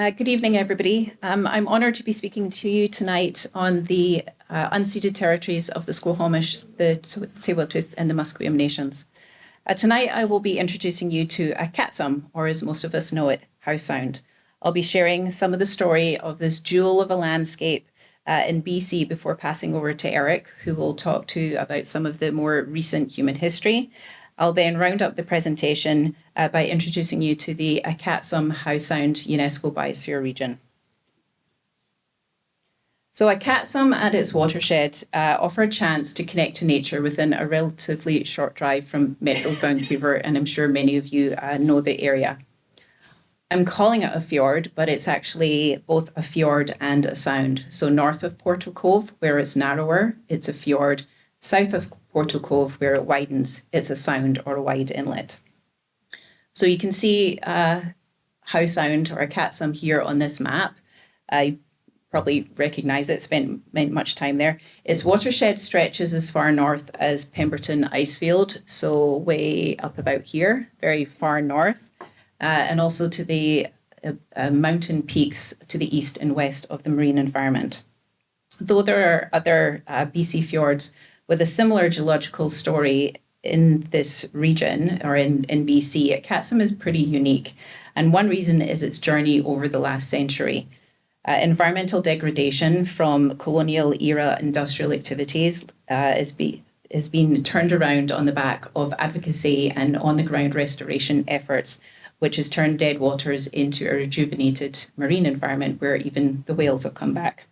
Good evening, everybody. I'm honoured to be speaking to you tonight on the unceded territories of the Squamish, the Tsleil-Waututh and the Musqueam nations. Tonight I will be introducing you to Átl'ța7tsem, or as most of us know it, Howe Sound. I'll be sharing some of the story of this jewel of a landscape in BC before passing over to Eric, who will talk to you about some of the more recent human history. I'll then round up the presentation by introducing you to the Átl'ța7tsem Howe Sound UNESCO Biosphere Region. So Átl'ța7tsem and its watershed offer a chance to connect to nature within a relatively short drive from Metro Vancouver, and I'm sure many of you know the area. I'm calling it a fjord, but it's actually both a fjord and a sound. So north of Portal Cove, where it's narrower, it's a fjord. South of Portal Cove, where it widens, it's a sound or a wide inlet. So you can see Howe Sound or Átl'ța7tsem here on this map. I probably recognise it, spent much time there. Its watershed stretches as far north as Pemberton Icefield, so way up about here, very far north, and also to the mountain peaks to the east and west of the marine environment. Though there are other BC fjords with a similar geological story in this region, or in BC, Átl'ța7tsem is pretty unique. And one reason is its journey over the last century. Environmental degradation from colonial era industrial activities has been turned around on the back of advocacy and on-the-ground restoration efforts, which has turned dead waters into a rejuvenated marine environment where even the whales have come back.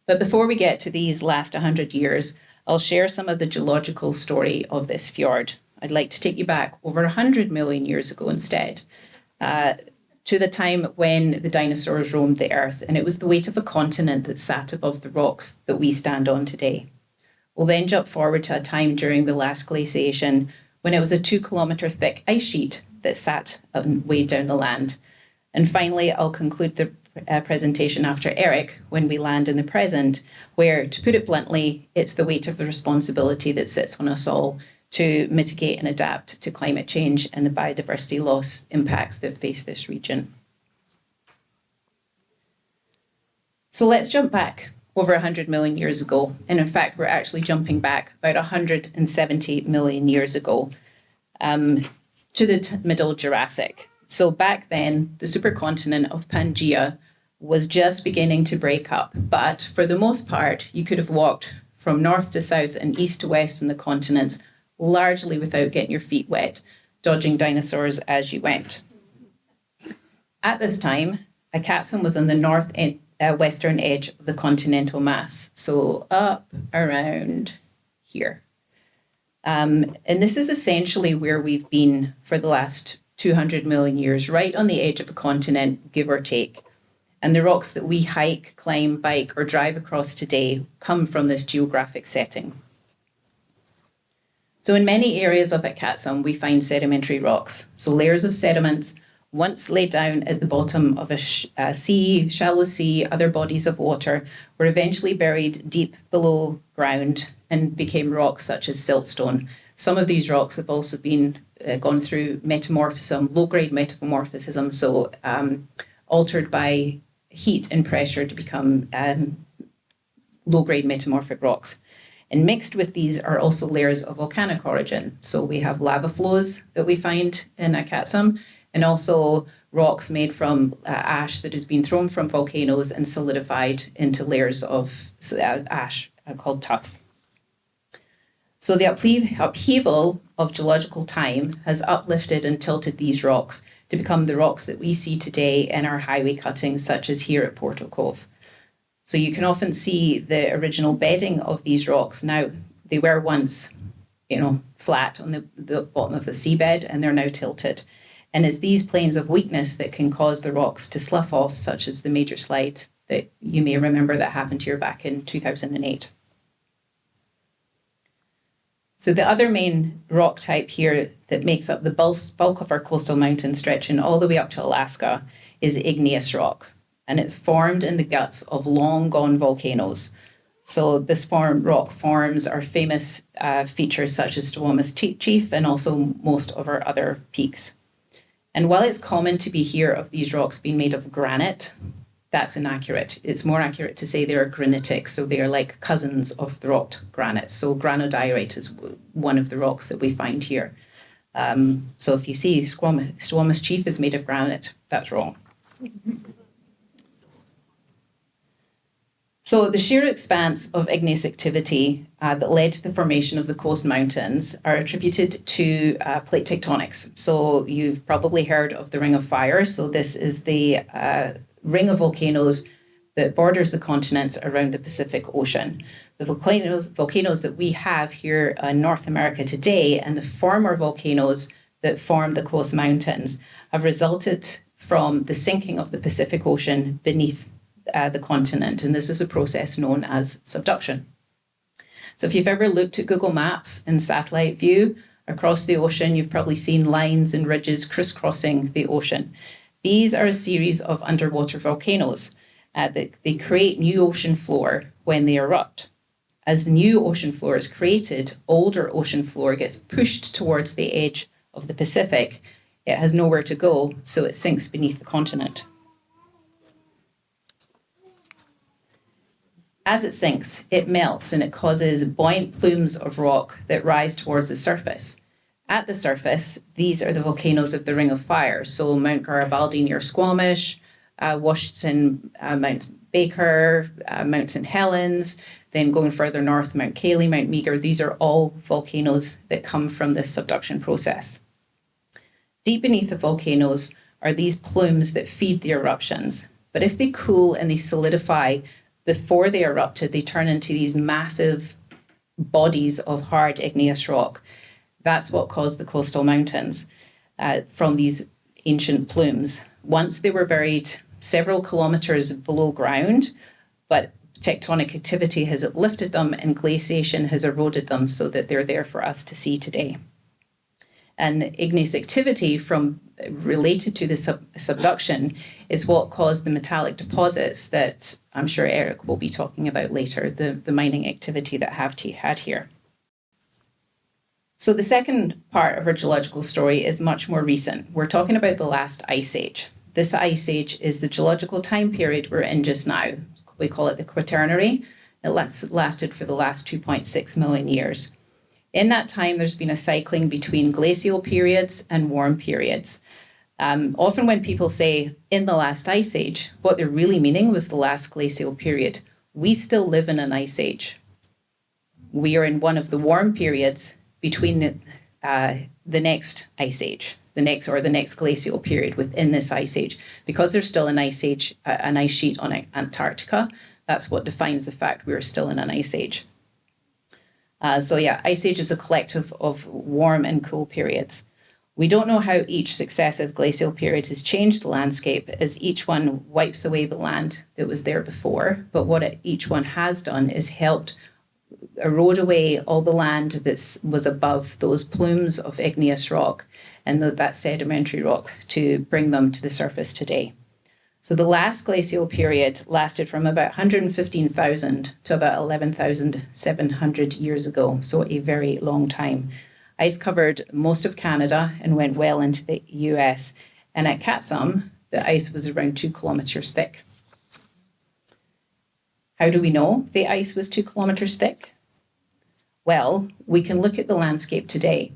But before we get to these last 100 years, I'll share some of the geological story of this fjord. I'd like to take you back over 100 million years ago instead, to the time when the dinosaurs roamed the earth, and it was the weight of a continent that sat above the rocks that we stand on today. We'll then jump forward to a time during the last glaciation when it was a 2-kilometre thick ice sheet that sat and weighed down the land. And finally, I'll conclude the presentation after Eric when we land in the present, where, to put it bluntly, it's the weight of the responsibility that sits on us all to mitigate and adapt to climate change and the biodiversity loss impacts that face this region. So let's jump back over 100 million years ago. And in fact, we're actually jumping back about 170 million years ago to the Middle Jurassic. So back then, the supercontinent of Pangaea was just beginning to break up. But for the most part, you could have walked from north to south and east to west in the continents, largely without getting your feet wet, dodging dinosaurs as you went. At this time, Átl'ța7tsem was on the western edge of the continental mass, so up around here. And this is essentially where we've been for the last 200 million years, right on the edge of a continent, give or take. And the rocks that we hike, climb, bike, or drive across today come from this geographic setting. So in many areas of Átl'ța7tsem, we find sedimentary rocks. So layers of sediments once laid down at the bottom of a sea, shallow sea, other bodies of water, were eventually buried deep below ground and became rocks such as siltstone. Some of these rocks have also been gone through metamorphism, low-grade metamorphism, so altered by heat and pressure to become low-grade metamorphic rocks. And mixed with these are also layers of volcanic origin. So we have lava flows that we find in Átl'ța7tsem, and also rocks made from ash that has been thrown from volcanoes and solidified into layers of ash called tuff. So the upheaval of geological time has uplifted and tilted these rocks to become the rocks that we see today in our highway cuttings, such as here at Portal Cove. So you can often see the original bedding of these rocks. Now, they were once, flat on the bottom of the seabed, and they're now tilted. And it's these planes of weakness that can cause the rocks to slough off, such as the major slide that you may remember that happened here back in 2008. So the other main rock type here that makes up the bulk of our coastal mountains stretching all the way up to Alaska is igneous rock. And it's formed in the guts of long-gone volcanoes. So this rock forms are famous features such as Squamish Chief and also most of our other peaks. And while it's common to be hear of these rocks being made of granite, that's inaccurate. It's more accurate to say they are granitic, so they are like cousins of the rock granite. So granodiorite is one of the rocks that we find here. So if you see Squamous Chief is made of granite, that's wrong. So the sheer expanse of igneous activity that led to the formation of the coast mountains are attributed to plate tectonics. So you've probably heard of the Ring of Fire. So this is the ring of volcanoes that borders the continents around the Pacific Ocean. The volcanoes that we have here in North America today and the former volcanoes that form the coast mountains have resulted from the sinking of the Pacific Ocean beneath the continent, and this is a process known as subduction. So if you've ever looked at Google Maps in satellite view across the ocean, you've probably seen lines and ridges crisscrossing the ocean. These are a series of underwater volcanoes that they create new ocean floor when they erupt. As new ocean floor is created, older ocean floor gets pushed towards the edge of the Pacific. It has nowhere to go, so it sinks beneath the continent. As it sinks, it melts and it causes buoyant plumes of rock that rise towards the surface. At the surface, these are the volcanoes of the Ring of Fire. So Mount Garibaldi near Squamish, Washington, Mount Baker, Mount St. Helens, then going further north, Mount Cayley, Mount Meager. These are all volcanoes that come from this subduction process. Deep beneath the volcanoes are these plumes that feed the eruptions. But if they cool and they solidify before they erupted, they turn into these massive bodies of hard igneous rock. That's what caused the coastal mountains from these ancient plumes. Once they were buried several kilometers below ground, but tectonic activity has lifted them and glaciation has eroded them so that they're there for us to see today. And igneous activity related to the subduction is what caused the metallic deposits that I'm sure Eric will be talking about later, the mining activity that had here. So the second part of our geological story is much more recent. We're talking about the last ice age. This ice age is the geological time period we're in just now. We call it the Quaternary. It lasted for the last 2.6 million years. In that time, there's been a cycling between glacial periods and warm periods. Often when people say in the last ice age, what they're really meaning was the last glacial period. We still live in an ice age. We are in one of the warm periods between the next ice age, the next glacial period within this ice age. Because there's still an ice age, an ice sheet on Antarctica, that's what defines the fact we're still in an ice age. Ice age is a collective of warm and cool periods. We don't know how each successive glacial period has changed the landscape as each one wipes away the land that was there before, but what each one has done is helped erode away all the land that was above those plumes of igneous rock and that sedimentary rock to bring them to the surface today. So the last glacial period lasted from about 115,000 to about 11,700 years ago, so a very long time. Ice covered most of Canada and went well into the US. And at Átl'ța7tsem, the ice was around 2 kilometers thick. How do we know the ice was 2 kilometers thick? Well, we can look at the landscape today.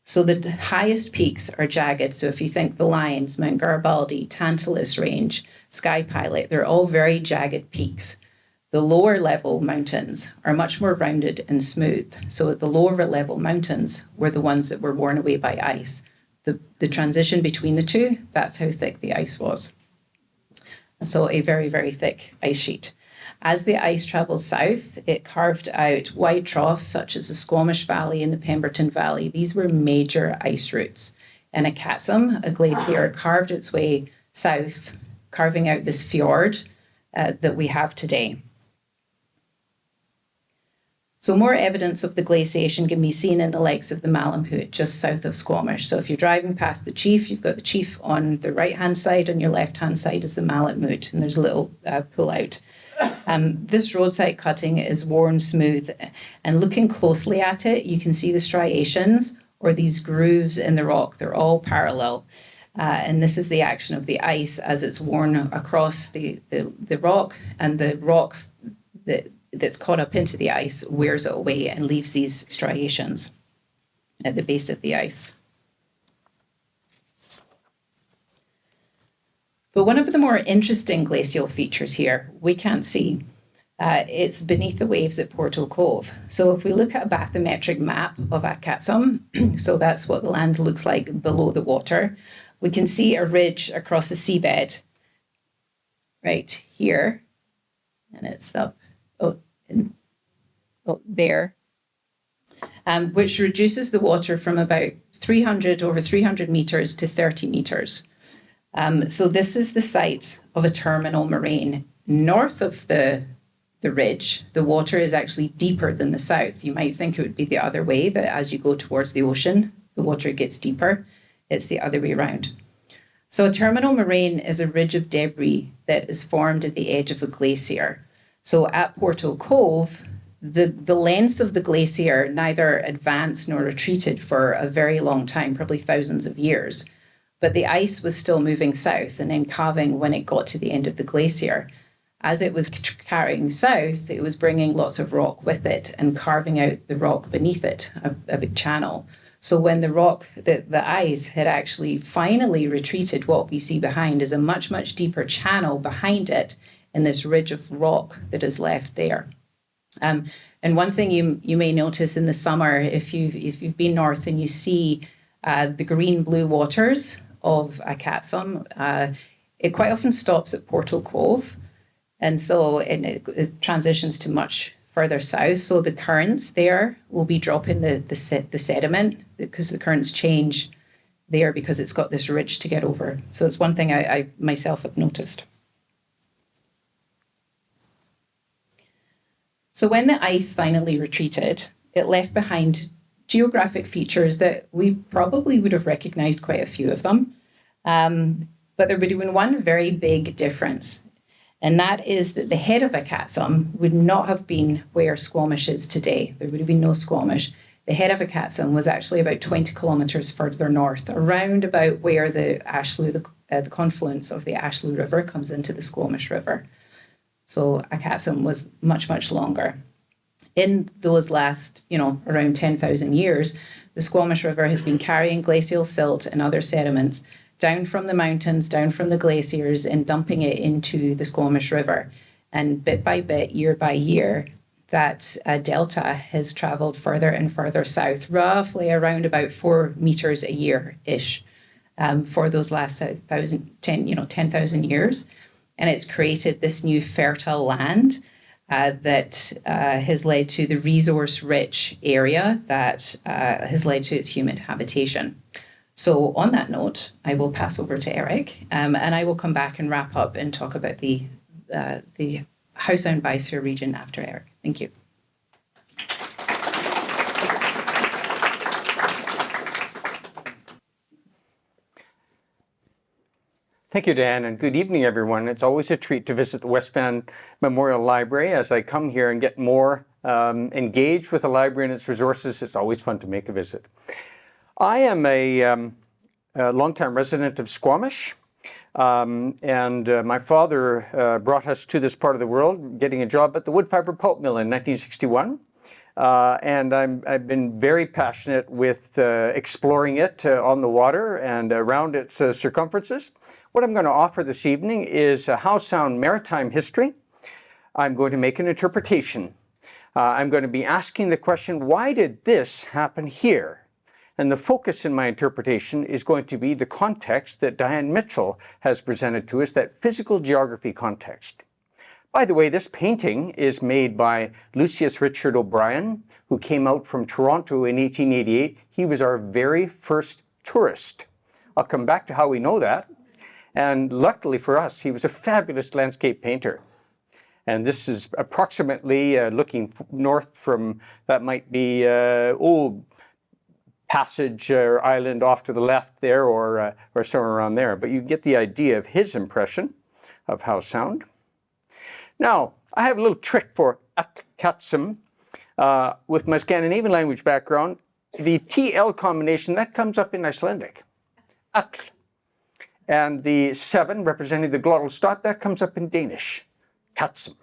So the highest peaks are jagged. So if you think the Lions, Mount Garibaldi, Tantalus Range, Sky Pilot, they're all very jagged peaks. The lower level mountains are much more rounded and smooth. So the lower level mountains were the ones that were worn away by ice. The transition between the two, that's how thick the ice was. So a very, very thick ice sheet. As the ice travels south, it carved out wide troughs such as the Squamish Valley and the Pemberton Valley. These were major ice routes. And at Átl'ța7tsem, a glacier carved its way south, carving out this fjord that we have today. So more evidence of the glaciation can be seen in the lakes of the Malamhoot, just south of Squamish. So if you're driving past the Chief, you've got the Chief on the right-hand side. On your left-hand side is the Malamhoot, and there's a little pull-out. This roadside cutting is worn smooth, and looking closely at it, you can see the striations or these grooves in the rock. They're all parallel. And this is the action of the ice as it's worn across the rock, and the rocks that's caught up into the ice wears it away and leaves these striations at the base of the ice. But one of the more interesting glacial features here, we can't see. It's beneath the waves at Portal Cove. So if we look at a bathymetric map of Átl'xa7tsem, so that's what the land looks like below the water, we can see a ridge across the seabed right here, and it's up there, which reduces the water from about over 300 meters to 30 meters. So this is the site of a terminal moraine. North of the ridge, the water is actually deeper than the south. You might think it would be the other way, that as you go towards the ocean, the water gets deeper. It's the other way around. So a terminal moraine is a ridge of debris that is formed at the edge of a glacier. So at Portal Cove, the length of the glacier neither advanced nor retreated for a very long time, probably thousands of years. But the ice was still moving south and then calving when it got to the end of the glacier. As it was carrying south, it was bringing lots of rock with it and carving out the rock beneath it, a big channel. So when the ice had actually finally retreated, what we see behind is a much, much deeper channel behind it in this ridge of rock that is left there. And one thing you may notice in the summer, if you've been north and you see the green-blue waters of Átl'xa7tsem, it quite often stops at Portal Cove. And so it transitions to much further south. So the currents there will be dropping the sediment, because the currents change there because it's got this ridge to get over. So it's one thing I myself have noticed. So when the ice finally retreated, it left behind geographic features that we probably would have recognized quite a few of them. But there would have been one very big difference. And that is that the head of Átl'xa7tsem would not have been where Squamish is today. There would have been no Squamish. The head of Átl'xa7tsem was actually about 20 kilometres further north, around about where the confluence of the Átl'ța River comes into the Squamish River. So Átl'xa7tsem was much, much longer. In those last, around 10,000 years, the Squamish River has been carrying glacial silt and other sediments down from the mountains, down from the glaciers, and dumping it into the Squamish River. And bit by bit, year by year, that delta has travelled further and further south, roughly around about 4 meters a year-ish, for those last 10,000 years. And it's created this new fertile land that has led to the resource-rich area that has led to its human habitation. So on that note, I will pass over to Eric, and I will come back and wrap up and talk about the Howe Sound Biosphere region after Eric. Thank you. Thank you, Diane, and good evening, everyone. It's always a treat to visit the West Van Memorial Library. As I come here and get more engaged with the library and its resources, it's always fun to make a visit. I am a longtime resident of Squamish, and my father brought us to this part of the world, getting a job at the wood fiber pulp mill in 1961. And I've been very passionate with exploring it on the water and around its circumferences. What I'm going to offer this evening is Howe Sound maritime history. I'm going to make an interpretation. I'm going to be asking the question, why did this happen here? And the focus in my interpretation is going to be the context that Diane Mitchell has presented to us, that physical geography context. By the way, this painting is made by Lucius Richard O'Brien, who came out from Toronto in 1888. He was our very first tourist. I'll come back to how we know that. And luckily for us, he was a fabulous landscape painter. And this is approximately looking north from, that might be Passage or Island off to the left there, or somewhere around there. But you get the idea of his impression of Howe Sound. Now, I have a little trick for Átl'ța7tsem. With my Scandinavian language background, the TL combination, that comes up in Icelandic. Atl. And the 7 representing the glottal stop, that comes up in Danish, 7tsem.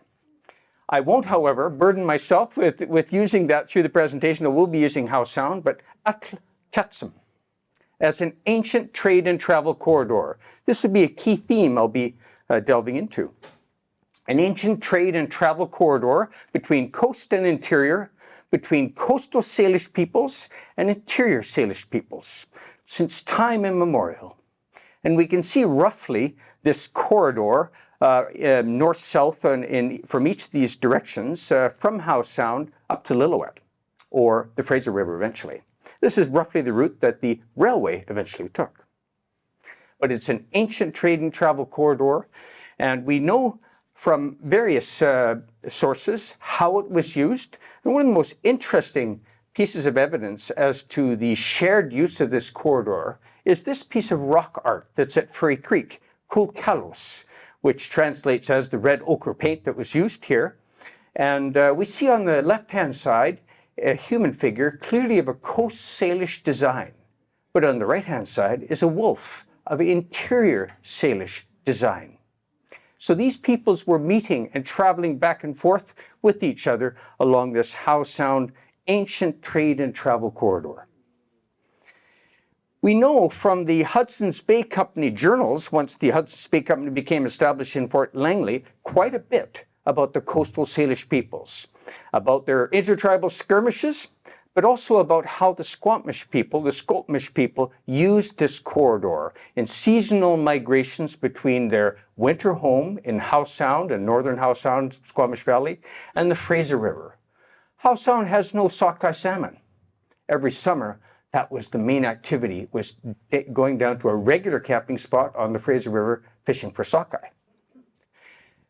I won't, however, burden myself with using that through the presentation. I will be using Howe Sound, but Átl'ța7tsem as an ancient trade and travel corridor. This would be a key theme I'll be delving into. An ancient trade and travel corridor between coast and interior, between coastal Salish peoples and interior Salish peoples, since time immemorial. And we can see roughly this corridor north-south from each of these directions from Howe Sound up to Lillooet, or the Fraser River eventually. This is roughly the route that the railway eventually took. But it's an ancient trade and travel corridor, and we know from various sources how it was used. And one of the most interesting pieces of evidence as to the shared use of this corridor is this piece of rock art that's at Furry Creek, Kulkalos, which translates as the red ochre paint that was used here. And we see on the left-hand side a human figure clearly of a Coast Salish design. But on the right-hand side is a wolf of interior Salish design. So these peoples were meeting and traveling back and forth with each other along this Howe Sound ancient trade and travel corridor. We know from the Hudson's Bay Company journals, once the Hudson's Bay Company became established in Fort Langley, quite a bit about the coastal Salish peoples, about their intertribal skirmishes, but also about how the Squamish people, the Squamish people, used this corridor in seasonal migrations between their winter home in Howe Sound and northern Howe Sound, Squamish Valley, and the Fraser River. Howe Sound has no sockeye salmon. Every summer, that was the main activity, was going down to a regular camping spot on the Fraser River fishing for sockeye.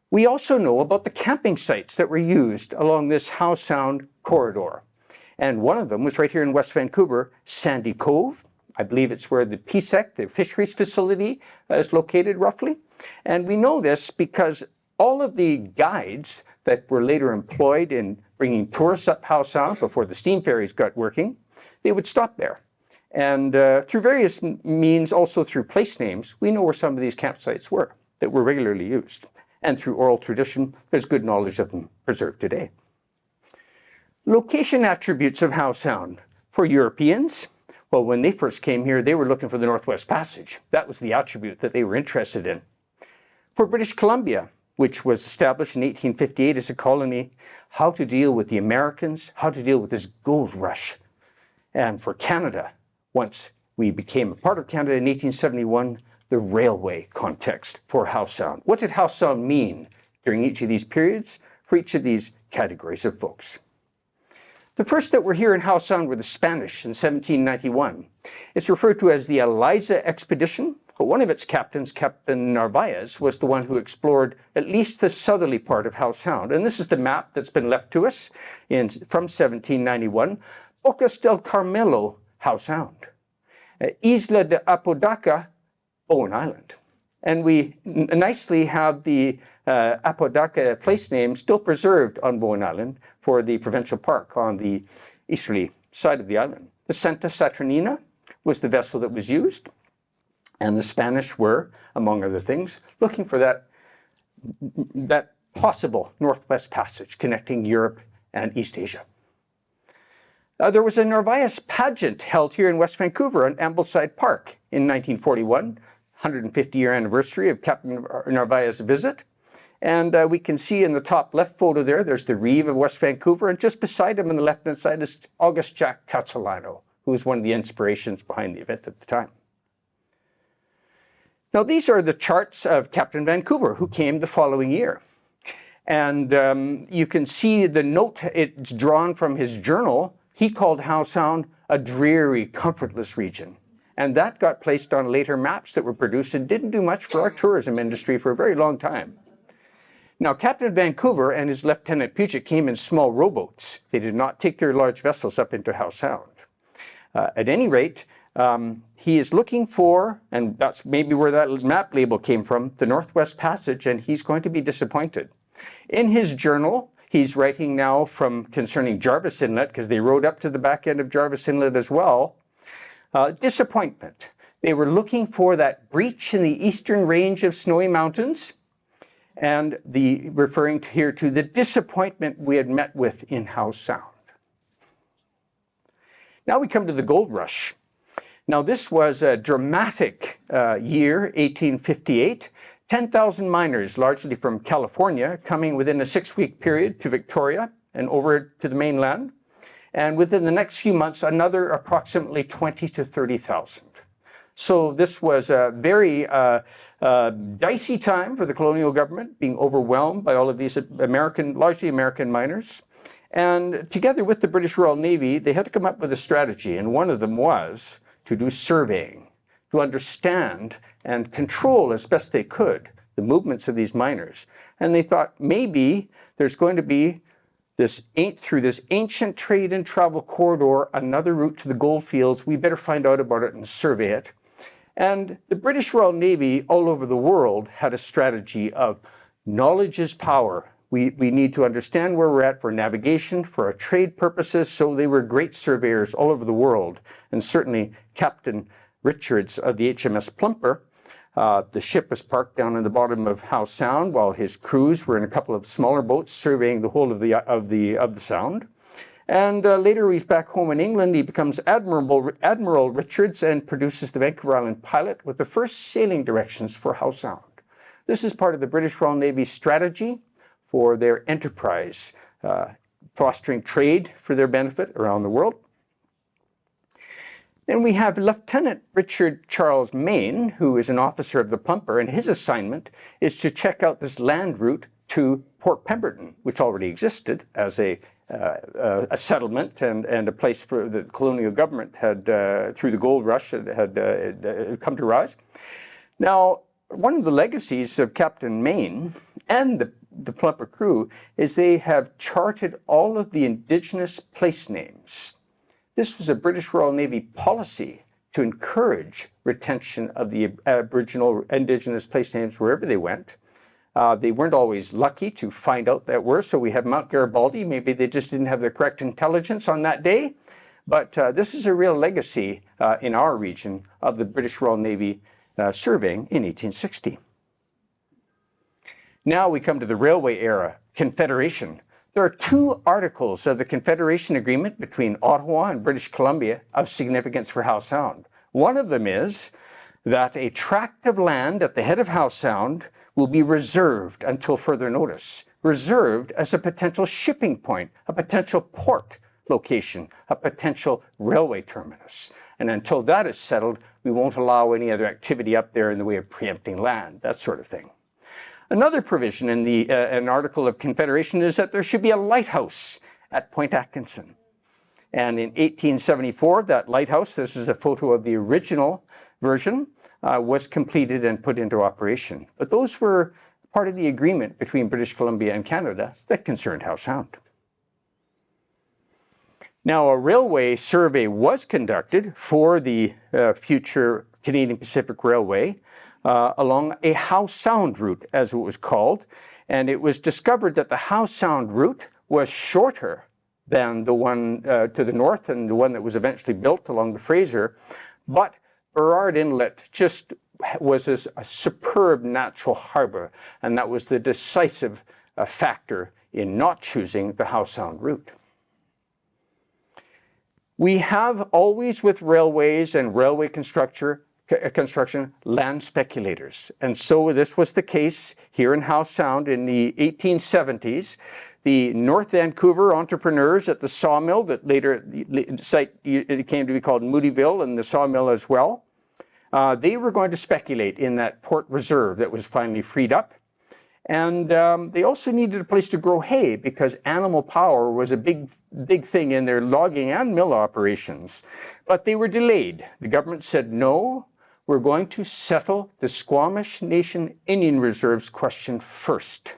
We also know about the camping sites that were used along this Howe Sound corridor. And one of them was right here in West Vancouver, Sandy Cove. I believe it's where the PSEC, the fisheries facility, is located roughly. And we know this because all of the guides that were later employed in bringing tourists up Howe Sound before the steam ferries got working, they would stop there. And through various means, also through place names, we know where some of these campsites were that were regularly used. And through oral tradition, there's good knowledge of them preserved today. Location attributes of Howe Sound. For Europeans, well, when they first came here, they were looking for the Northwest Passage. That was the attribute that they were interested in. For British Columbia, which was established in 1858 as a colony, how to deal with the Americans, how to deal with this gold rush. And for Canada, once we became a part of Canada in 1871, the railway context for Howe Sound. What did Howe Sound mean during each of these periods for each of these categories of folks? The first that were here in Howe Sound were the Spanish in 1791. It's referred to as the Eliza Expedition. But one of its captains, Captain Narvaez, was the one who explored at least the southerly part of Howe Sound. And this is the map that's been left to us from 1791. Bocas del Carmelo, Howe Sound. Isla de Apodaca, Bowen Island. And we nicely have the Apodaca place name still preserved on Bowen Island for the provincial park on the easterly side of the island. The Santa Saturnina was the vessel that was used. And the Spanish were, among other things, looking for that possible Northwest Passage connecting Europe and East Asia. There was a Narvaez pageant held here in West Vancouver on Ambleside Park in 1941, 150-year anniversary of Captain Narvaez's visit. And we can see in the top left photo there's the Reeve of West Vancouver, and just beside him on the left-hand side is August Jack Catalano, who was one of the inspirations behind the event at the time. Now, these are the charts of Captain Vancouver, who came the following year. And you can see the note it's drawn from his journal. He called Howe Sound a dreary, comfortless region. And that got placed on later maps that were produced and didn't do much for our tourism industry for a very long time. Now, Captain Vancouver and his Lieutenant Puget came in small rowboats. They did not take their large vessels up into Howe Sound. At any rate, he is looking for, and that's maybe where that map label came from, the Northwest Passage, and he's going to be disappointed. In his journal, he's writing now concerning Jarvis Inlet, because they rowed up to the back end of Jarvis Inlet as well. Disappointment. They were looking for that breach in the eastern range of Snowy Mountains, and referring here to the disappointment we had met with in Howe Sound. Now we come to the gold rush. Now this was a dramatic year, 1858. 10,000 miners, largely from California, coming within a 6-week period to Victoria and over to the mainland. And within the next few months, another approximately 20 to 30,000. So this was a very dicey time for the colonial government, being overwhelmed by all of these largely American miners. And together with the British Royal Navy, they had to come up with a strategy. And one of them was to do surveying, to understand and control as best they could the movements of these miners. And they thought maybe there's going to be through this ancient trade and travel corridor, another route to the gold fields. We better find out about it and survey it. And the British Royal Navy all over the world had a strategy of knowledge is power. We need to understand where we're at for navigation, for our trade purposes. So they were great surveyors all over the world. And certainly Captain Richards of the HMS Plumper, the ship was parked down in the bottom of Howe Sound while his crews were in a couple of smaller boats surveying the whole of the Sound. And later he's back home in England. He becomes Admiral Richards and produces the Vancouver Island Pilot with the first sailing directions for Howe Sound. This is part of the British Royal Navy's strategy for their enterprise, fostering trade for their benefit around the world. Then we have Lieutenant Richard Charles Mayne, who is an officer of the Plumper, and his assignment is to check out this land route to Port Pemberton, which already existed as a settlement and a place for the colonial government had, through the gold rush, had come to rise. Now, one of the legacies of Captain Mayne and the Plumper crew is they have charted all of the indigenous place names. This was a British Royal Navy policy to encourage retention of the Aboriginal indigenous place names wherever they went. They weren't always lucky to find out that were, so we have Mount Garibaldi. Maybe they just didn't have the correct intelligence on that day. But this is a real legacy in our region of the British Royal Navy surveying in 1860. Now we come to the railway era, Confederation. There are 2 articles of the Confederation Agreement between Ottawa and British Columbia of significance for Howe Sound. One of them is that a tract of land at the head of Howe Sound will be reserved until further notice, reserved as a potential shipping point, a potential port location, a potential railway terminus. And until that is settled, we won't allow any other activity up there in the way of preempting land, that sort of thing. Another provision in an article of Confederation is that there should be a lighthouse at Point Atkinson. And in 1874, that lighthouse, this is a photo of the original version, was completed and put into operation. But those were part of the agreement between British Columbia and Canada that concerned Howe Sound. Now, a railway survey was conducted for the future Canadian Pacific Railway along a Howe Sound route, as it was called. And it was discovered that the Howe Sound route was shorter than the one to the north and the one that was eventually built along the Fraser. But Burrard Inlet just was a superb natural harbor, and that was the decisive factor in not choosing the Howe Sound route. We have always, with railways and railway construction, land speculators. And so this was the case here in Howe Sound in the 1870s. The North Vancouver entrepreneurs at the sawmill, that later the site it came to be called Moodyville, and the sawmill as well, they were going to speculate in that port reserve that was finally freed up. And they also needed a place to grow hay because animal power was a big thing in their logging and mill operations. But they were delayed. The government said, no, we're going to settle the Squamish Nation Indian Reserves question first.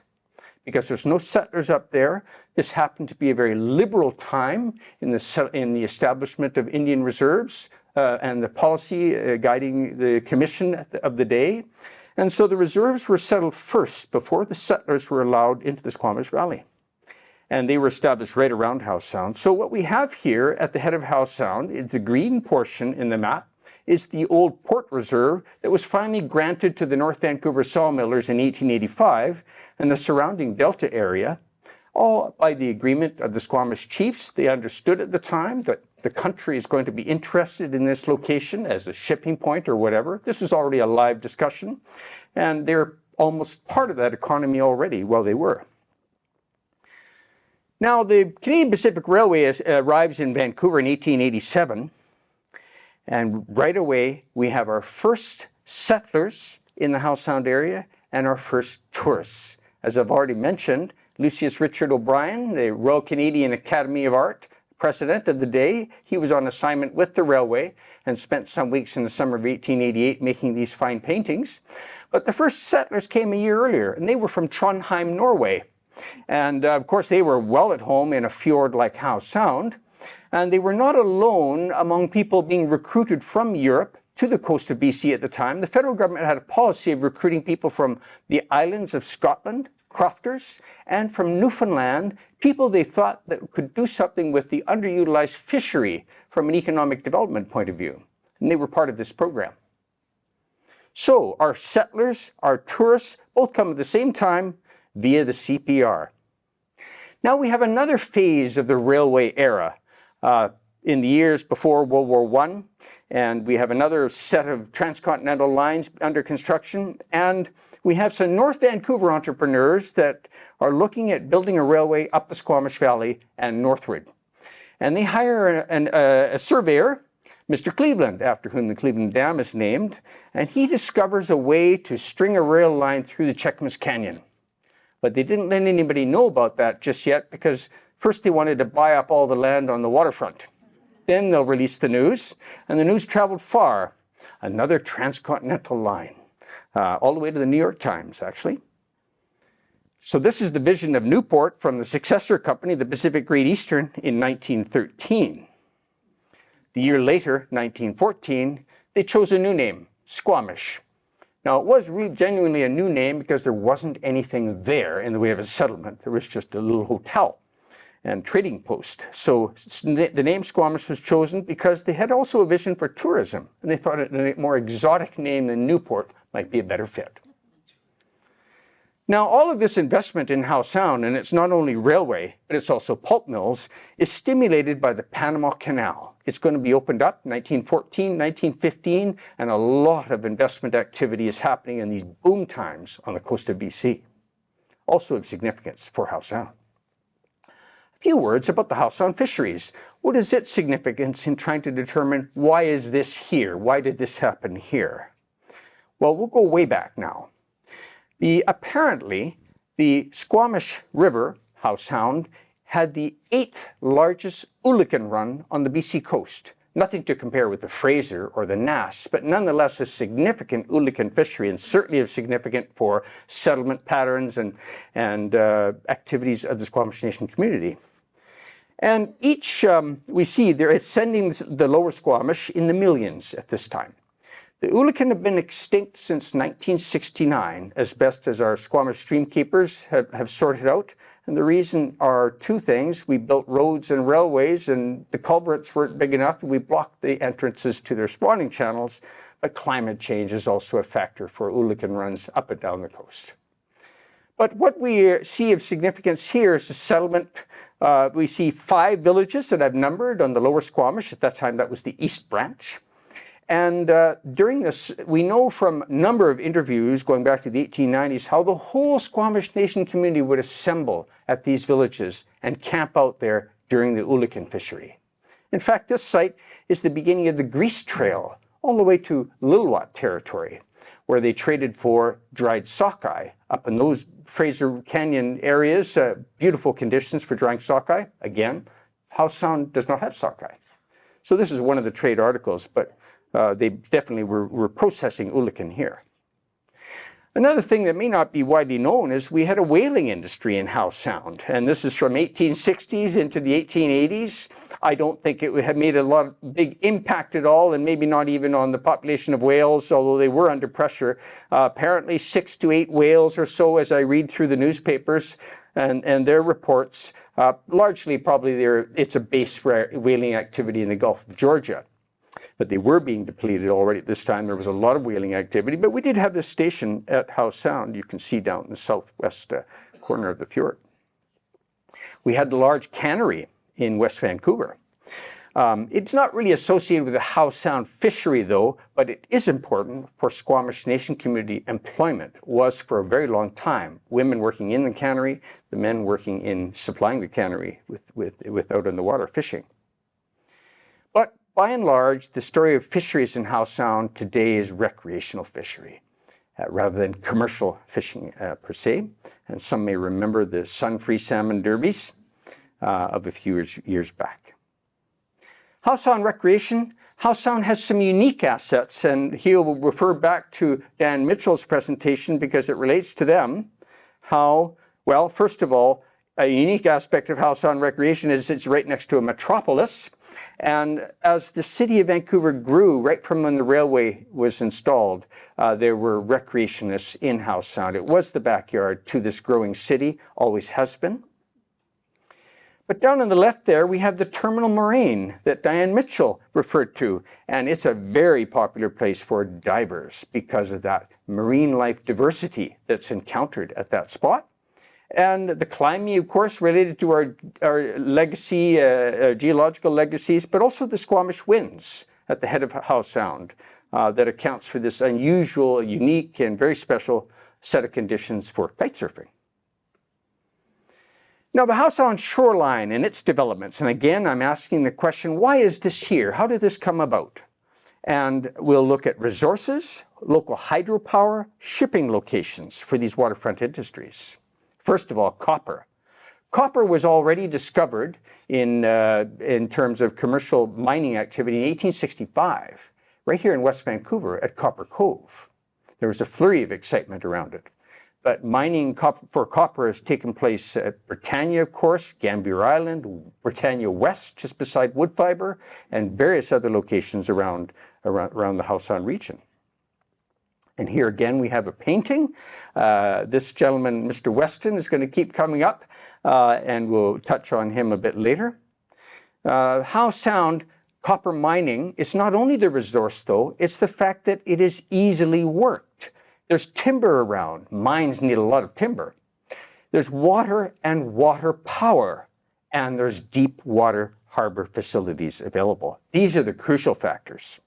Because there's no settlers up there. This happened to be a very liberal time in the establishment of Indian reserves and the policy guiding the commission of the day. And so the reserves were settled first before the settlers were allowed into the Squamish Valley. And they were established right around Howe Sound. So what we have here at the head of Howe Sound is the green portion in the map is the old port reserve that was finally granted to the North Vancouver sawmillers in 1885 and the surrounding delta area, all by the agreement of the Squamish chiefs. They understood at the time that the country is going to be interested in this location as a shipping point or whatever. This was already a live discussion, and they're almost part of that economy already. Well, they were. Now, the Canadian Pacific Railway arrives in Vancouver in 1887, and right away we have our first settlers in the Howe Sound area and our first tourists. As I've already mentioned, Lucius Richard O'Brien, the Royal Canadian Academy of Art president of the day, he was on assignment with the railway and spent some weeks in the summer of 1888 making these fine paintings. But the first settlers came a year earlier, and they were from Trondheim, Norway. And of course, they were well at home in a fjord like Howe Sound. And they were not alone among people being recruited from Europe to the coast of BC at the time. The federal government had a policy of recruiting people from the islands of Scotland, crofters, and from Newfoundland, people they thought that could do something with the underutilized fishery from an economic development point of view. And they were part of this program. So our settlers, our tourists, both come at the same time via the CPR. Now we have another phase of the railway era in the years before World War I, and we have another set of transcontinental lines under construction, and we have some North Vancouver entrepreneurs that are looking at building a railway up the Squamish Valley and northward. And they hire a surveyor, Mr. Cleveland, after whom the Cleveland Dam is named, and he discovers a way to string a rail line through the Cheakamus Canyon. But they didn't let anybody know about that just yet, because first they wanted to buy up all the land on the waterfront. Then they'll release the news, and the news traveled far. Another transcontinental line, all the way to the New York Times, actually. So this is the vision of Newport from the successor company, the Pacific Great Eastern, in 1913. The year later, 1914, they chose a new name, Squamish. Now, it was genuinely a new name because there wasn't anything there in the way of a settlement. There was just a little hotel and trading post. So the name Squamish was chosen because they had also a vision for tourism, and they thought a more exotic name than Newport might be a better fit. Now, all of this investment in Howe Sound, and it's not only railway, but it's also pulp mills, is stimulated by the Panama Canal. It's going to be opened up in 1914, 1915, and a lot of investment activity is happening in these boom times on the coast of BC. Also of significance for Howe Sound. A few words about the Howe Sound fisheries. What is its significance in trying to determine why is this here? Why did this happen here? Well, we'll go way back now. Apparently, the Squamish River, Howe Sound, had the 8th largest Átl'ხa7tsem run on the BC coast. Nothing to compare with the Fraser or the Nass, but nonetheless a significant Átl'ხa7tsem fishery, and certainly significant for settlement patterns and activities of the Squamish Nation community. And each, we see there is sending the lower Squamish in the millions at this time. The Átl'ხa7tsem have been extinct since 1969, as best as our Squamish stream keepers have sorted out. And the reason are two things. We built roads and railways, and the culverts weren't big enough, and we blocked the entrances to their spawning channels. But climate change is also a factor for Átl'ხa7tsem runs up and down the coast. But what we see of significance here is the settlement. We see 5 villages that I've numbered on the lower Squamish. At that time, that was the East Branch. And during this, we know from a number of interviews going back to the 1890s how the whole Squamish Nation community would assemble at these villages and camp out there during the Átl'ხa7tsem fishery. In fact, this site is the beginning of the Grease Trail all the way to Lilwat territory, where they traded for dried sockeye up in those Fraser Canyon areas. Beautiful conditions for drying sockeye. Again, Howe Sound does not have sockeye. So this is one of the trade articles, but they definitely were processing Átl'ხa7tsem here. Another thing that may not be widely known is we had a whaling industry in Howe Sound, and this is from 1860s into the 1880s. I don't think it had made a big impact at all, and maybe not even on the population of whales, although they were under pressure. Apparently 6 to 8 whales or so, as I read through the newspapers and their reports. Largely, probably it's a base whaling activity in the Gulf of Georgia. But they were being depleted already at this time. There was a lot of whaling activity, but we did have this station at Howe Sound, you can see down in the southwest corner of the fjord. We had the large cannery in West Vancouver. It's not really associated with the Howe Sound fishery though, but it is important for Squamish Nation community employment. It was for a very long time. Women working in the cannery, the men working in supplying the cannery with out on the water fishing. But by and large, the story of fisheries in Howe Sound today is recreational fishery rather than commercial fishing per se. And some may remember the sun-free salmon derbies of a few years back. Howe Sound recreation. Howe Sound has some unique assets, and he'll refer back to Diane Mitchell's presentation because it relates to them. How, well, first of all, a unique aspect of Howe Sound recreation is it's right next to a metropolis. And as the city of Vancouver grew, right from when the railway was installed, there were recreationists in Howe Sound. It was the backyard to this growing city, always has been. But down on the left there, we have the terminal moraine that Diane Mitchell referred to. And it's a very popular place for divers because of that marine life diversity that's encountered at that spot. And the climbing, of course, related to our legacy, geological legacies, but also the Squamish winds at the head of Howe Sound that accounts for this unusual, unique, and very special set of conditions for kite surfing. Now, the Howe Sound shoreline and its developments, and again, I'm asking the question, why is this here? How did this come about? And we'll look at resources, local hydropower, shipping locations for these waterfront industries. First of all, copper. Copper was already discovered in terms of commercial mining activity in 1865, right here in West Vancouver at Copper Cove. There was a flurry of excitement around it. But mining for copper has taken place at Britannia, of course, Gambier Island, Britannia West, just beside Woodfibre, and various other locations around the Howe Sound region. And here again, we have a painting. This gentleman, Mr. Weston, is going to keep coming up, and we'll touch on him a bit later. Howe Sound copper mining is not only the resource, though, it's the fact that it is easily worked. There's timber around. Mines need a lot of timber. There's water and water power, and there's deep water harbor facilities available. These are the crucial factors.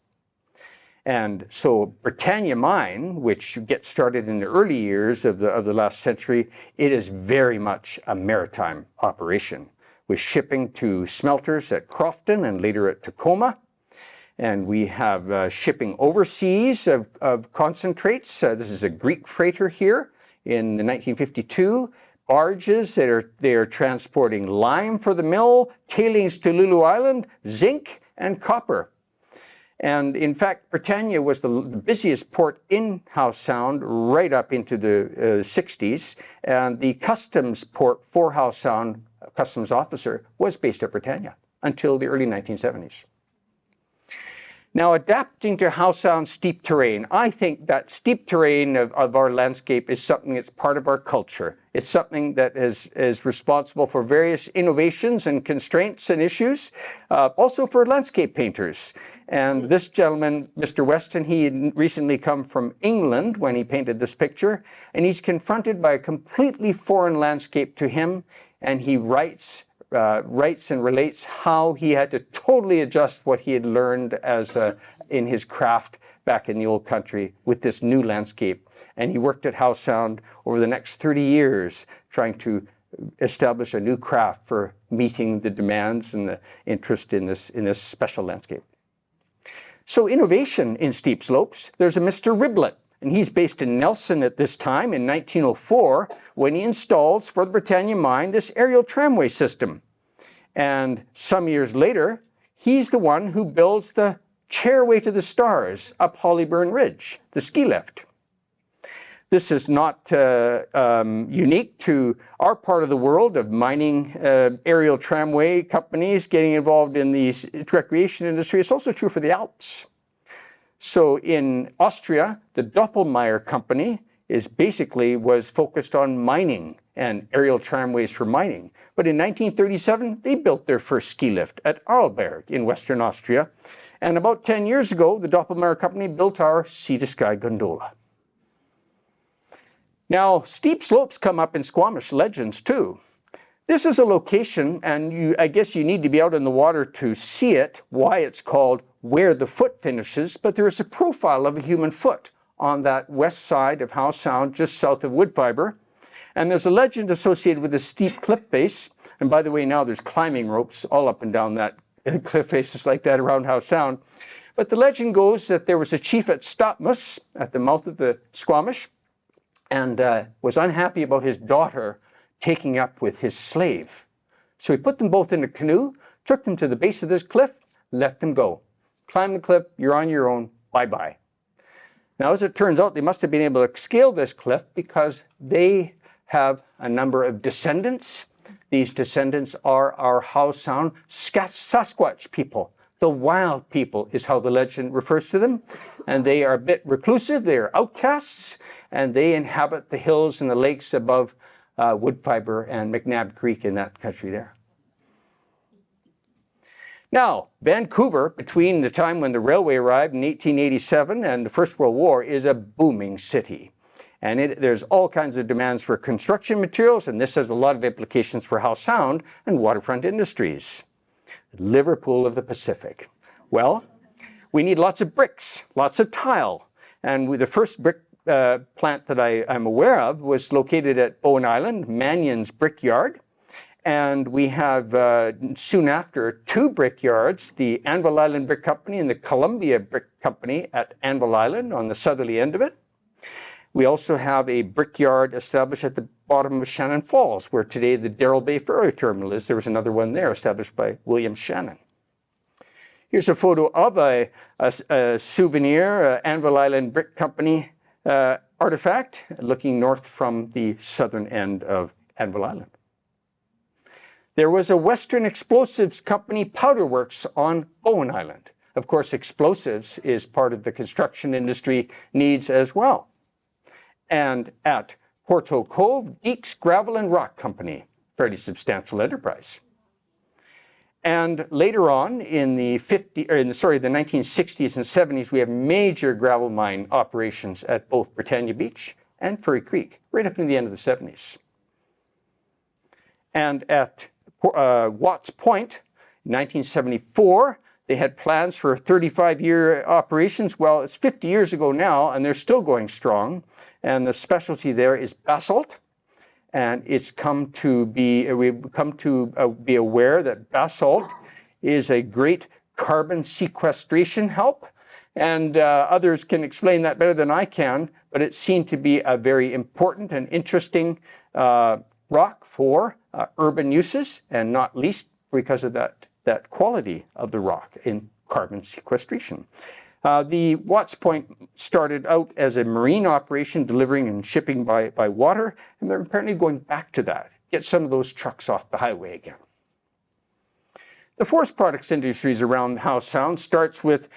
And so Britannia Mine, which gets started in the early years of the last century, it is very much a maritime operation with shipping to smelters at Crofton and later at Tacoma. And we have shipping overseas of concentrates. This is a Greek freighter here in 1952. Barges that are transporting lime for the mill, tailings to Lulu Island, zinc, and copper. And in fact, Britannia was the busiest port in Howe Sound right up into the 60s. And the customs port for Howe Sound, customs officer, was based at Britannia until the early 1970s. Now, adapting to Howe Sound steep terrain, I think that steep terrain of our landscape is something that's part of our culture. It's something that is responsible for various innovations and constraints and issues, also for landscape painters. And this gentleman, Mr. Weston, he had recently come from England when he painted this picture, and he's confronted by a completely foreign landscape to him, and he writes and relates how he had to totally adjust what he had learned in his craft back in the old country with this new landscape. And he worked at Howe Sound over the next 30 years trying to establish a new craft for meeting the demands and the interest in this special landscape. So innovation in steep slopes, there's a Mr. Riblet, and he's based in Nelson at this time in 1904 when he installs for the Britannia Mine this aerial tramway system. And some years later, he's the one who builds the Chairway to the Stars up Hollyburn Ridge, the ski lift. This is not unique to our part of the world of mining aerial tramway companies getting involved in the recreation industry. It's also true for the Alps. So in Austria, the Doppelmayr company was focused on mining and aerial tramways for mining. But in 1937, they built their first ski lift at Arlberg in Western Austria. And about 10 years ago, the Doppelmayr Company built our sea-to-sky gondola. Now, steep slopes come up in Squamish legends too. This is a location, and I guess you need to be out in the water to see it, why it's called Where the Foot Finishes, but there is a profile of a human foot on that west side of Howe Sound, just south of Woodfibre. And there's a legend associated with a steep cliff face. And by the way, now there's climbing ropes all up and down that cliff faces like that around Howe Sound. But the legend goes that there was a chief at Stopmus at the mouth of the Squamish and was unhappy about his daughter taking up with his slave. So he put them both in a canoe, took them to the base of this cliff, let them go. Climb the cliff, you're on your own, bye-bye. Now, as it turns out, they must have been able to scale this cliff because they have a number of descendants. These descendants are our Howe Sound Sasquatch people. The wild people is how the legend refers to them. And they are a bit reclusive, they are outcasts, and they inhabit the hills and the lakes above Woodfibre and McNabb Creek in that country there. Now, Vancouver, between the time when the railway arrived in 1887 and the First World War, is a booming city. And there's all kinds of demands for construction materials, and this has a lot of implications for Howe Sound and waterfront industries. Liverpool of the Pacific. Well, we need lots of bricks, lots of tile. And the first brick plant that I'm aware of was located at Bowen Island, Mannion's Brickyard. And we have, soon after, two brickyards, the Anvil Island Brick Company and the Columbia Brick Company at Anvil Island on the southerly end of it. We also have a brickyard established at the bottom of Shannon Falls, where today the Darrell Bay Ferry Terminal is. There was another one there established by William Shannon. Here's a photo of a souvenir, Anvil Island Brick Company artifact, looking north from the southern end of Anvil Island. There was a Western Explosives Company powder works on Bowen Island. Of course, explosives is part of the construction industry needs as well. And at Porto Cove, Deeks Gravel and Rock Company, fairly substantial enterprise. And later on in the 1960s and 70s, we have major gravel mine operations at both Britannia Beach and Furry Creek, right up to the end of the 70s. And at Watts Point, in 1974, they had plans for 35-year operations. Well, it's 50 years ago now, and they're still going strong. And the specialty there is basalt. And we've come to be aware that basalt is a great carbon sequestration help. And others can explain that better than I can, but it seemed to be a very important and interesting rock for urban uses, and not least because of that quality of the rock in carbon sequestration. The Watts Point started out as a marine operation, delivering and shipping by water, and they're apparently going back to that, get some of those trucks off the highway again. The forest products industries around Howe Sound starts with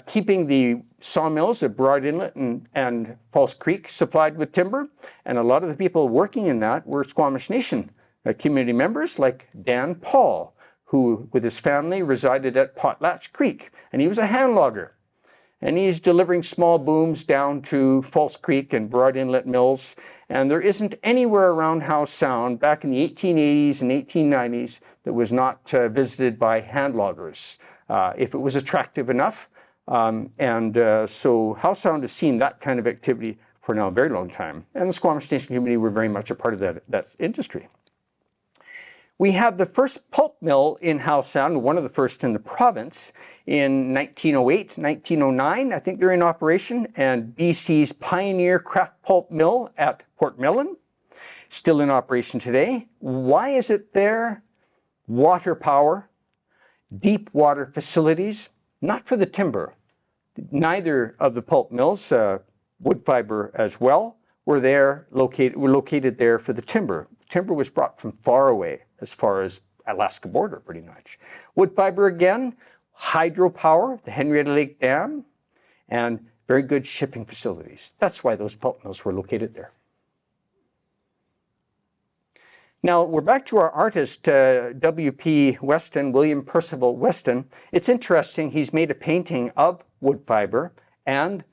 keeping the sawmills at Broad Inlet and False Creek supplied with timber, and a lot of the people working in that were Squamish Nation community members like Dan Paul, who with his family resided at Potlatch Creek, and he was a hand logger. And he's delivering small booms down to False Creek and Broad Inlet mills. And there isn't anywhere around Howe Sound back in the 1880s and 1890s that was not visited by hand loggers, if it was attractive enough. So Howe Sound has seen that kind of activity for now a very long time. And the Squamish Nation community were very much a part of that industry. We have the first pulp mill in Howe Sound, one of the first in the province, in 1908, 1909. I think they're in operation. And BC's Pioneer Craft Pulp Mill at Port Millen, still in operation today. Why is it there? Water power, deep water facilities, not for the timber. Neither of the pulp mills, Woodfibre as well, were located there for the timber. Timber was brought from far away, as far as Alaska border, pretty much. Woodfibre again, hydropower, the Henrietta Lake Dam, and very good shipping facilities. That's why those pulp mills were located there. Now, we're back to our artist, W.P. Weston, William Percival Weston. It's interesting, he's made a painting of wood fiber and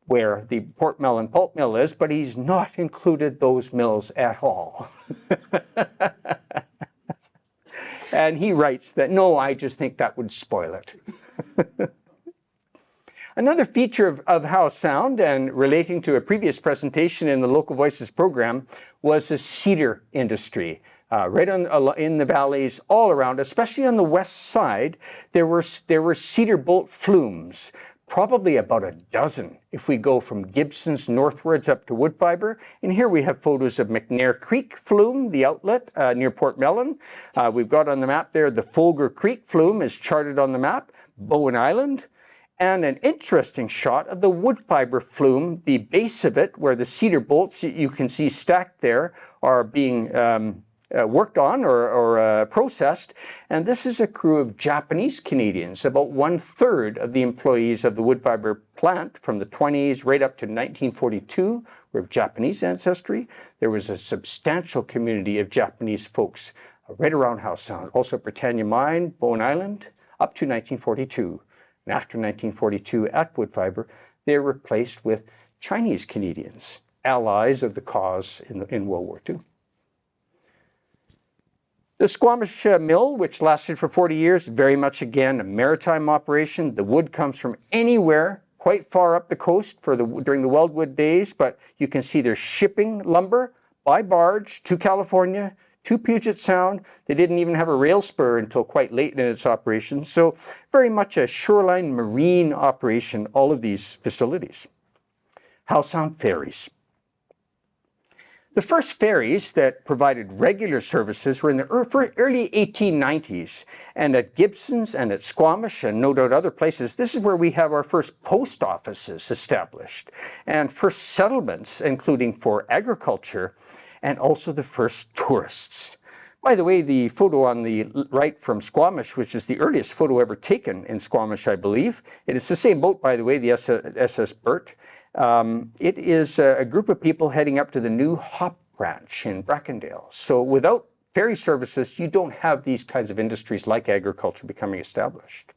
where the Port Mill and Pulp Mill is, but he's not included those mills at all. And he writes that, no, I just think that would spoil it. Another feature of Howe Sound, and relating to a previous presentation in the Local Voices program, was the cedar industry. Right in the valleys all around, especially on the west side, there were cedar bolt flumes, probably about a dozen if we go from Gibson's northwards up to wood fiber. And here we have photos of McNair Creek flume, the outlet near Port Mellon. We've got on the map there the Folger Creek flume is charted on the map, Bowen Island. And an interesting shot of the wood fiber flume, the base of it, where the cedar bolts you can see stacked there are being worked on or processed. And this is a crew of Japanese Canadians. About 1/3 of the employees of the wood fiber plant from the 20s right up to 1942 were of Japanese ancestry. There was a substantial community of Japanese folks right around Howe Sound, also Britannia Mine, Bowen Island, up to 1942. And after 1942 at wood fiber, they were replaced with Chinese Canadians, allies of the cause in World War II. The Squamish Mill, which lasted for 40 years, very much again a maritime operation. The wood comes from anywhere, quite far up the coast during the Weldwood days, but you can see they're shipping lumber by barge to California, to Puget Sound. They didn't even have a rail spur until quite late in its operation. So very much a shoreline marine operation, all of these facilities. Howe Sound ferries. The first ferries that provided regular services were in the early 1890s. And at Gibson's and at Squamish and no doubt other places, this is where we have our first post offices established and first settlements, including for agriculture, and also the first tourists. By the way, the photo on the right from Squamish, which is the earliest photo ever taken in Squamish, I believe. It is the same boat, by the way, the SS Burt. It is a group of people heading up to the new hop branch in Brackendale. So without ferry services, you don't have these kinds of industries like agriculture becoming established.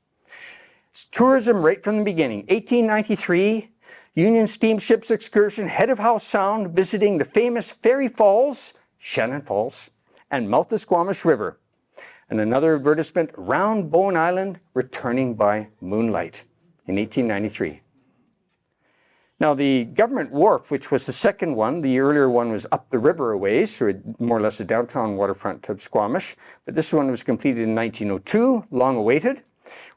It's tourism right from the beginning. 1893, Union Steamships excursion, head of Howe Sound, visiting the famous Ferry Falls, Shannon Falls, and mouth of Squamish River. And another advertisement, round Bowen Island, returning by moonlight in 1893. Now the government wharf, which was the second one, the earlier one was up the river a ways, so more or less a downtown waterfront of Squamish, but this one was completed in 1902, long awaited.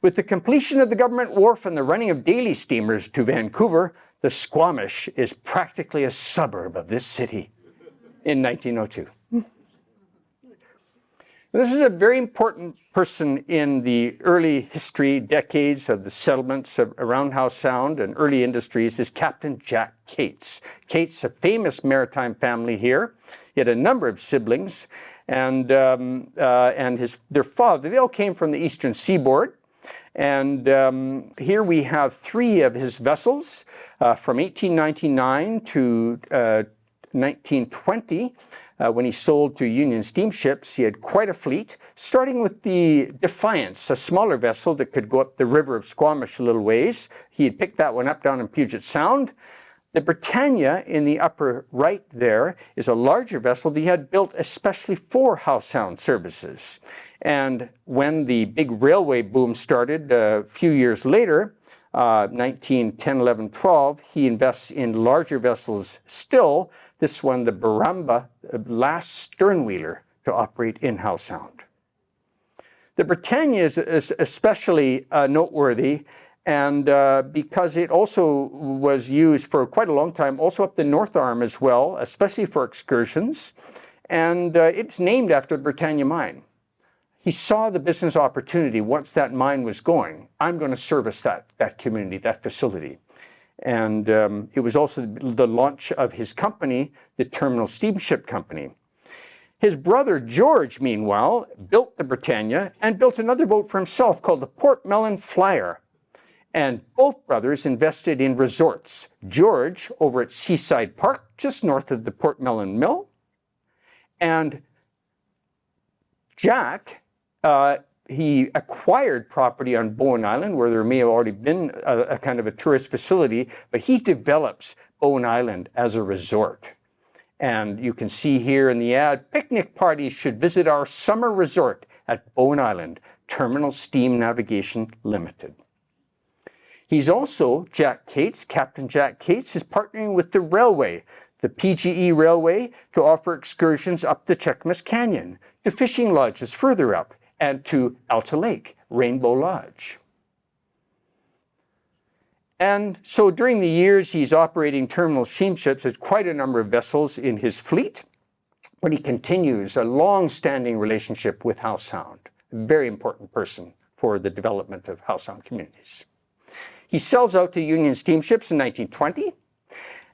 With the completion of the government wharf and the running of daily steamers to Vancouver, the Squamish is practically a suburb of this city in 1902. This is a very important person in the early history decades of the settlements around Howe Sound and early industries is Captain Jack Cates. Cates, a famous maritime family here. He had a number of siblings, and their father, they all came from the eastern seaboard. And here we have 3 of his vessels from 1899 to 1920. When he sold to Union Steamships, he had quite a fleet, starting with the Defiance, a smaller vessel that could go up the river of Squamish a little ways. He had picked that one up down in Puget Sound. The Britannia in the upper right there is a larger vessel that he had built especially for Howe Sound services. And when the big railway boom started a few years later, 1910, 11, 12, he invests in larger vessels still. This one, the Baramba, last sternwheeler to operate in Howe Sound. The Britannia is especially noteworthy, and because it also was used for quite a long time, also up the North Arm as well, especially for excursions, and it's named after the Britannia mine. He saw the business opportunity once that mine was going. I'm going to service that community, that facility. And it was also the launch of his company, the Terminal Steamship Company. His brother George, meanwhile, built the Britannia and built another boat for himself called the Port Mellon Flyer. And both brothers invested in resorts. George over at Seaside Park, just north of the Port Mellon Mill, and Jack, he acquired property on Bowen Island where there may have already been a kind of a tourist facility, but he develops Bowen Island as a resort. And you can see here in the ad, picnic parties should visit our summer resort at Bowen Island, Terminal Steam Navigation Limited. He's also, Jack Cates, Captain Jack Cates, is partnering with the railway, the PGE Railway, to offer excursions up the Cheakamus Canyon, to fishing lodges further up, and to Alta Lake, Rainbow Lodge. And so during the years he's operating terminal steamships, there's quite a number of vessels in his fleet, but he continues a long-standing relationship with Howe Sound, a very important person for the development of Howe Sound communities. He sells out to Union Steamships in 1920,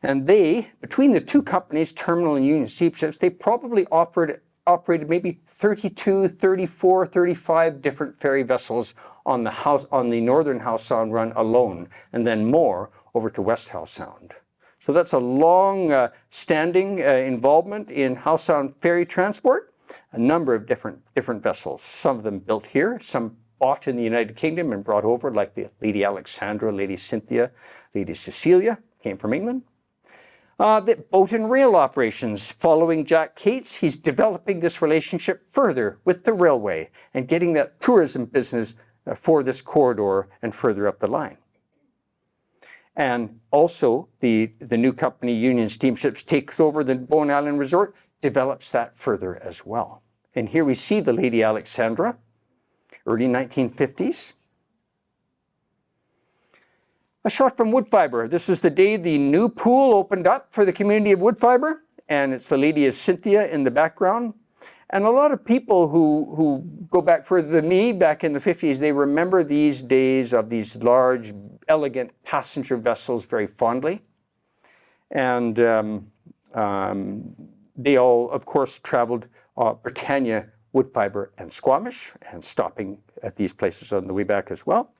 and they, between the two companies, Terminal and Union Steamships, they probably operated maybe 32, 34, 35 different ferry vessels on the northern Howe Sound run alone, and then more over to West Howe Sound. So that's a long standing involvement in Howe Sound ferry transport, a number of different vessels, some of them built here, some bought in the United Kingdom and brought over, like the Lady Alexandra, Lady Cynthia, Lady Cecilia, came from England. The boat and rail operations. Following Jack Cates, he's developing this relationship further with the railway and getting that tourism business for this corridor and further up the line. And also, the new company, Union Steamships, takes over the Bowen Island Resort, develops that further as well. And here we see the Lady Alexandra, early 1950s. A shot from Woodfibre. This was the day the new pool opened up for the community of Woodfibre, and it's the Lady of Cynthia in the background. And a lot of people who go back further than me, back in the 50s, they remember these days of these large, elegant passenger vessels very fondly. And they all, of course, traveled Britannia, Woodfibre, and Squamish, and stopping at these places on the way back as well.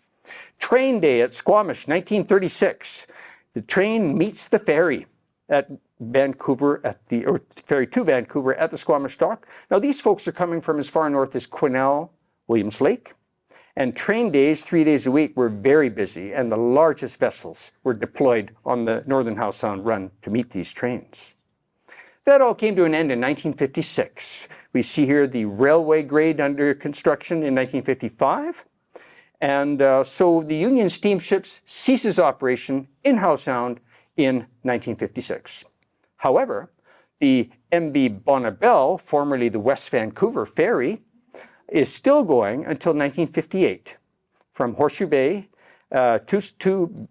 Train day at Squamish, 1936. The train meets the ferry at Vancouver, or ferry to Vancouver at the Squamish dock. Now these folks are coming from as far north as Quesnel, Williams Lake, and train days, 3 days a week, were very busy, and the largest vessels were deployed on the Northern Howe Sound run to meet these trains. That all came to an end in 1956. We see here the railway grade under construction in 1955. And so the Union Steamships ceases operation in Howe Sound in 1956. However, the MB Bonnabel, formerly the West Vancouver Ferry, is still going until 1958 from Horseshoe Bay to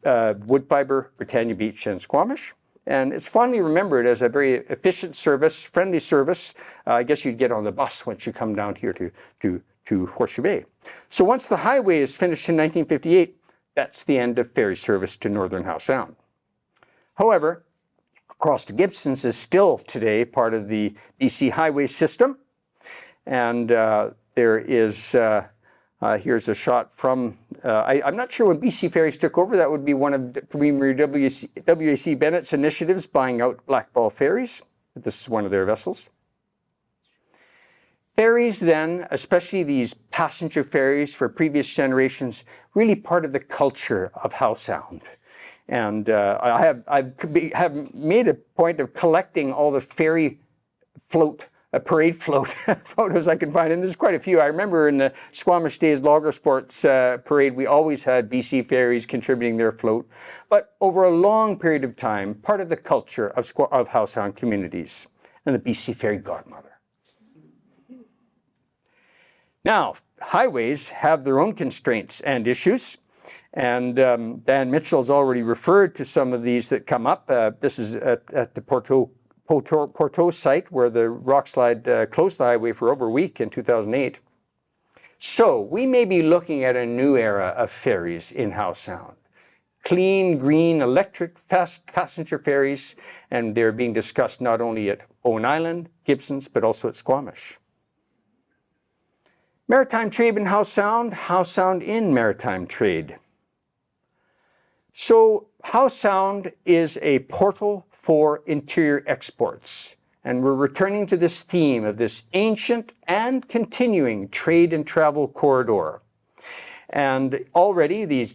Woodfibre, Britannia Beach, and Squamish. And it's fondly remembered as a very efficient service, friendly service. I guess you'd get on the bus once you come down here to Horseshoe Bay. So once the highway is finished in 1958, that's the end of ferry service to Northern Howe Sound. However, Across to Gibsons is still today part of the BC highway system. And there is, here's a shot from, I'm not sure when BC Ferries took over. That would be one of Premier W.A.C. Bennett's initiatives, buying out Blackball Ferries. This is one of their vessels. Ferries then, especially these passenger ferries for previous generations, really part of the culture of Howe Sound. And I have made a point of collecting all the ferry float, parade float photos I can find, and there's quite a few. I remember in the Squamish Days Logger Sports parade, we always had BC Ferries contributing their float. But over a long period of time, part of the culture of Howe Sound communities, and the BC Ferry Godmother. Now, highways have their own constraints and issues. And Diane Mitchell has already referred to some of these that come up. This is at the Porteau site where the rock slide closed the highway for over a week in 2008. So we may be looking at a new era of ferries in Howe Sound. Clean, green, electric, fast passenger ferries, and they're being discussed not only at Bowen Island, Gibsons, but also at Squamish. Maritime trade in Howe Sound in maritime trade. So Howe Sound is a portal for interior exports. And we're returning to this theme of this ancient and continuing trade and travel corridor. And already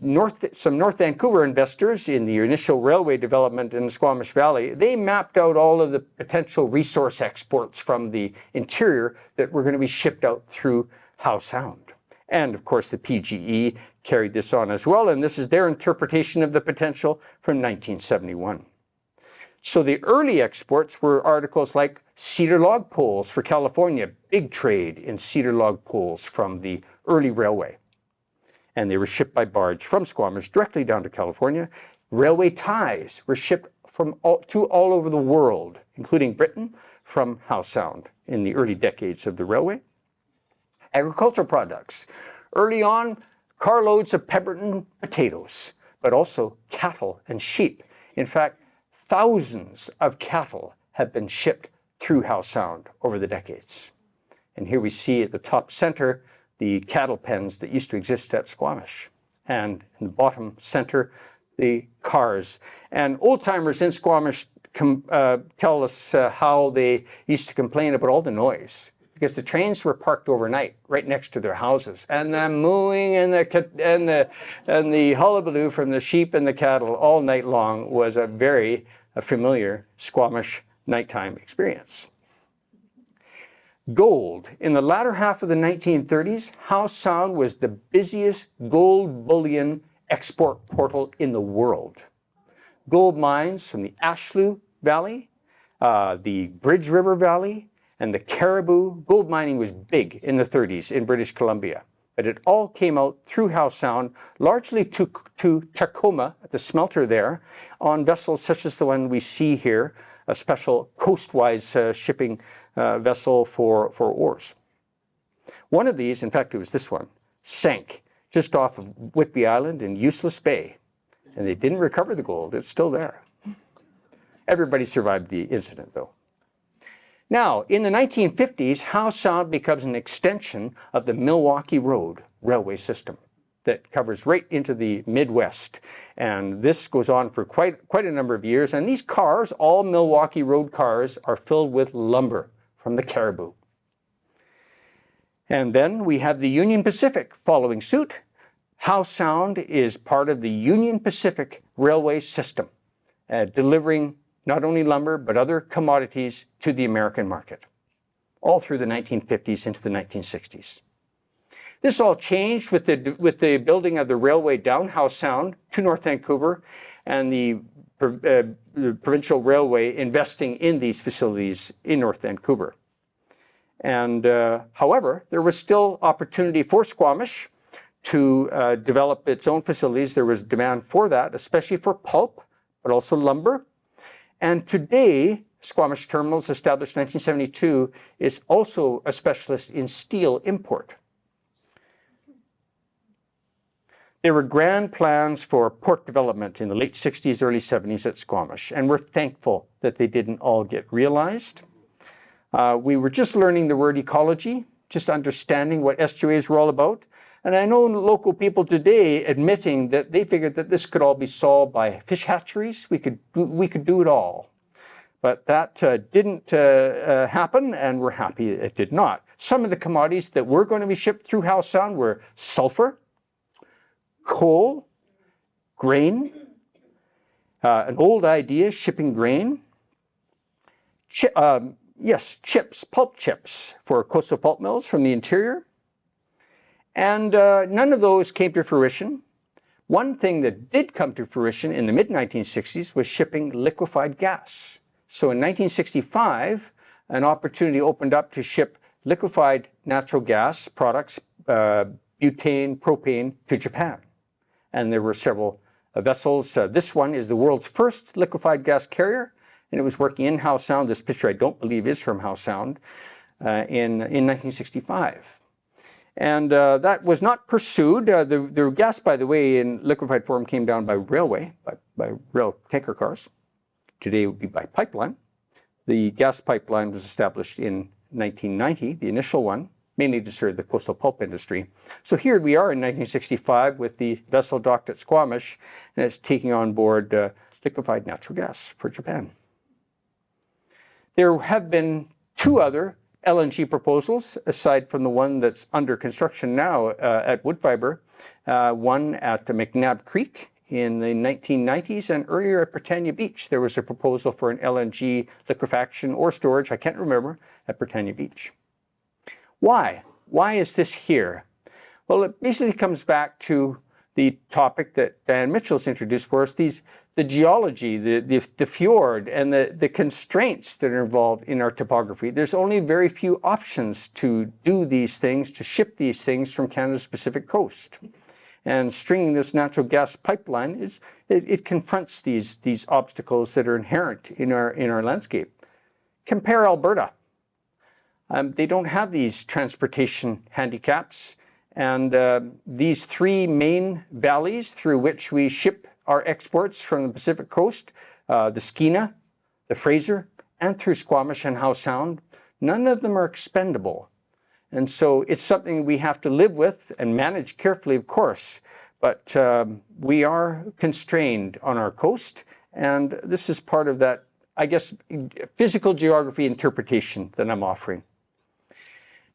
some North Vancouver investors in the initial railway development in the Squamish Valley, they mapped out all of the potential resource exports from the interior that were going to be shipped out through Howe Sound. And of course the PGE carried this on as well, and this is their interpretation of the potential from 1971. So the early exports were articles like cedar log poles for California, big trade in cedar log poles from the early railway. And they were shipped by barge from Squamish directly down to California. Railway ties were shipped to all over the world, including Britain, from Howe Sound in the early decades of the railway. Agricultural products. Early on, carloads of Pemberton potatoes, but also cattle and sheep. In fact, thousands of cattle have been shipped through Howe Sound over the decades. And here we see at the top center the cattle pens that used to exist at Squamish. And in the bottom center, the cars. And old-timers in Squamish tell us how they used to complain about all the noise, because the trains were parked overnight right next to their houses. And the mooing and the hullabaloo from the sheep and the cattle all night long was a very familiar Squamish nighttime experience. Gold. In the latter half of the 1930s, Howe Sound was the busiest gold bullion export portal in the world. Gold mines from the Átl'xa7tsem Valley, the Bridge River Valley, and the Caribou. Gold mining was big in the 30s in British Columbia, but it all came out through Howe Sound, largely to Tacoma, at the smelter there, on vessels such as the one we see here, a special coastwise shipping vessel for ores. One of these, in fact it was this one, sank just off of Whitby Island in Useless Bay, and they didn't recover the gold. It's still there. Everybody survived the incident though. Now, in the 1950s, Howe Sound becomes an extension of the Milwaukee Road railway system that covers right into the Midwest. And this goes on for quite a number of years. And these cars, all Milwaukee Road cars, are filled with lumber from the Caribou. And then we have the Union Pacific following suit. Howe Sound is part of the Union Pacific railway system, delivering not only lumber, but other commodities to the American market, all through the 1950s into the 1960s. This all changed with the building of the railway down Howe Sound to North Vancouver and the provincial railway investing in these facilities in North Vancouver. And however, there was still opportunity for Squamish to develop its own facilities. There was demand for that, especially for pulp, but also lumber. And today, Squamish Terminals, established in 1972, is also a specialist in steel import. There were grand plans for port development in the late 60s, early 70s at Squamish, and we're thankful that they didn't all get realized. We were just learning the word ecology, just understanding what estuaries were all about. And I know local people today admitting that they figured that this could all be solved by fish hatcheries. We could do it all. But that didn't happen, and we're happy it did not. Some of the commodities that were going to be shipped through Howe Sound were sulfur, coal, grain, an old idea, shipping grain, chips, pulp chips for coastal pulp mills from the interior. And none of those came to fruition. One thing that did come to fruition in the mid-1960s was shipping liquefied gas. So in 1965, an opportunity opened up to ship liquefied natural gas products, butane, propane, to Japan. And there were several vessels. This one is the world's first liquefied gas carrier, and it was working in Howe Sound. This picture I don't believe is from Howe Sound in 1965. And that was not pursued. The gas, by the way, in liquefied form came down by railway, by rail tanker cars. Today it would be by pipeline. The gas pipeline was established in 1990, the initial one, mainly to serve the coastal pulp industry. So here we are in 1965 with the vessel docked at Squamish, and it's taking on board liquefied natural gas for Japan. There have been 2 other LNG proposals, aside from the one that's under construction now at Woodfibre, one at McNabb Creek in the 1990s, and earlier at Britannia Beach, there was a proposal for an LNG liquefaction or storage, I can't remember, at Britannia Beach. Why? Why is this here? Well, it basically comes back to the topic that Diane Mitchell's introduced for us, the geology, the fjord, and the constraints that are involved in our topography. There's only very few options to do these things, to ship these things from Canada's Pacific coast. And stringing this natural gas pipeline, it confronts these obstacles that are inherent in our landscape. Compare Alberta. They don't have these transportation handicaps. And these 3 main valleys through which we ship our exports from the Pacific coast, the Skeena, the Fraser, and through Squamish and Howe Sound, none of them are expendable. And so it's something we have to live with and manage carefully, of course, but we are constrained on our coast, and this is part of that, I guess, physical geography interpretation that I'm offering.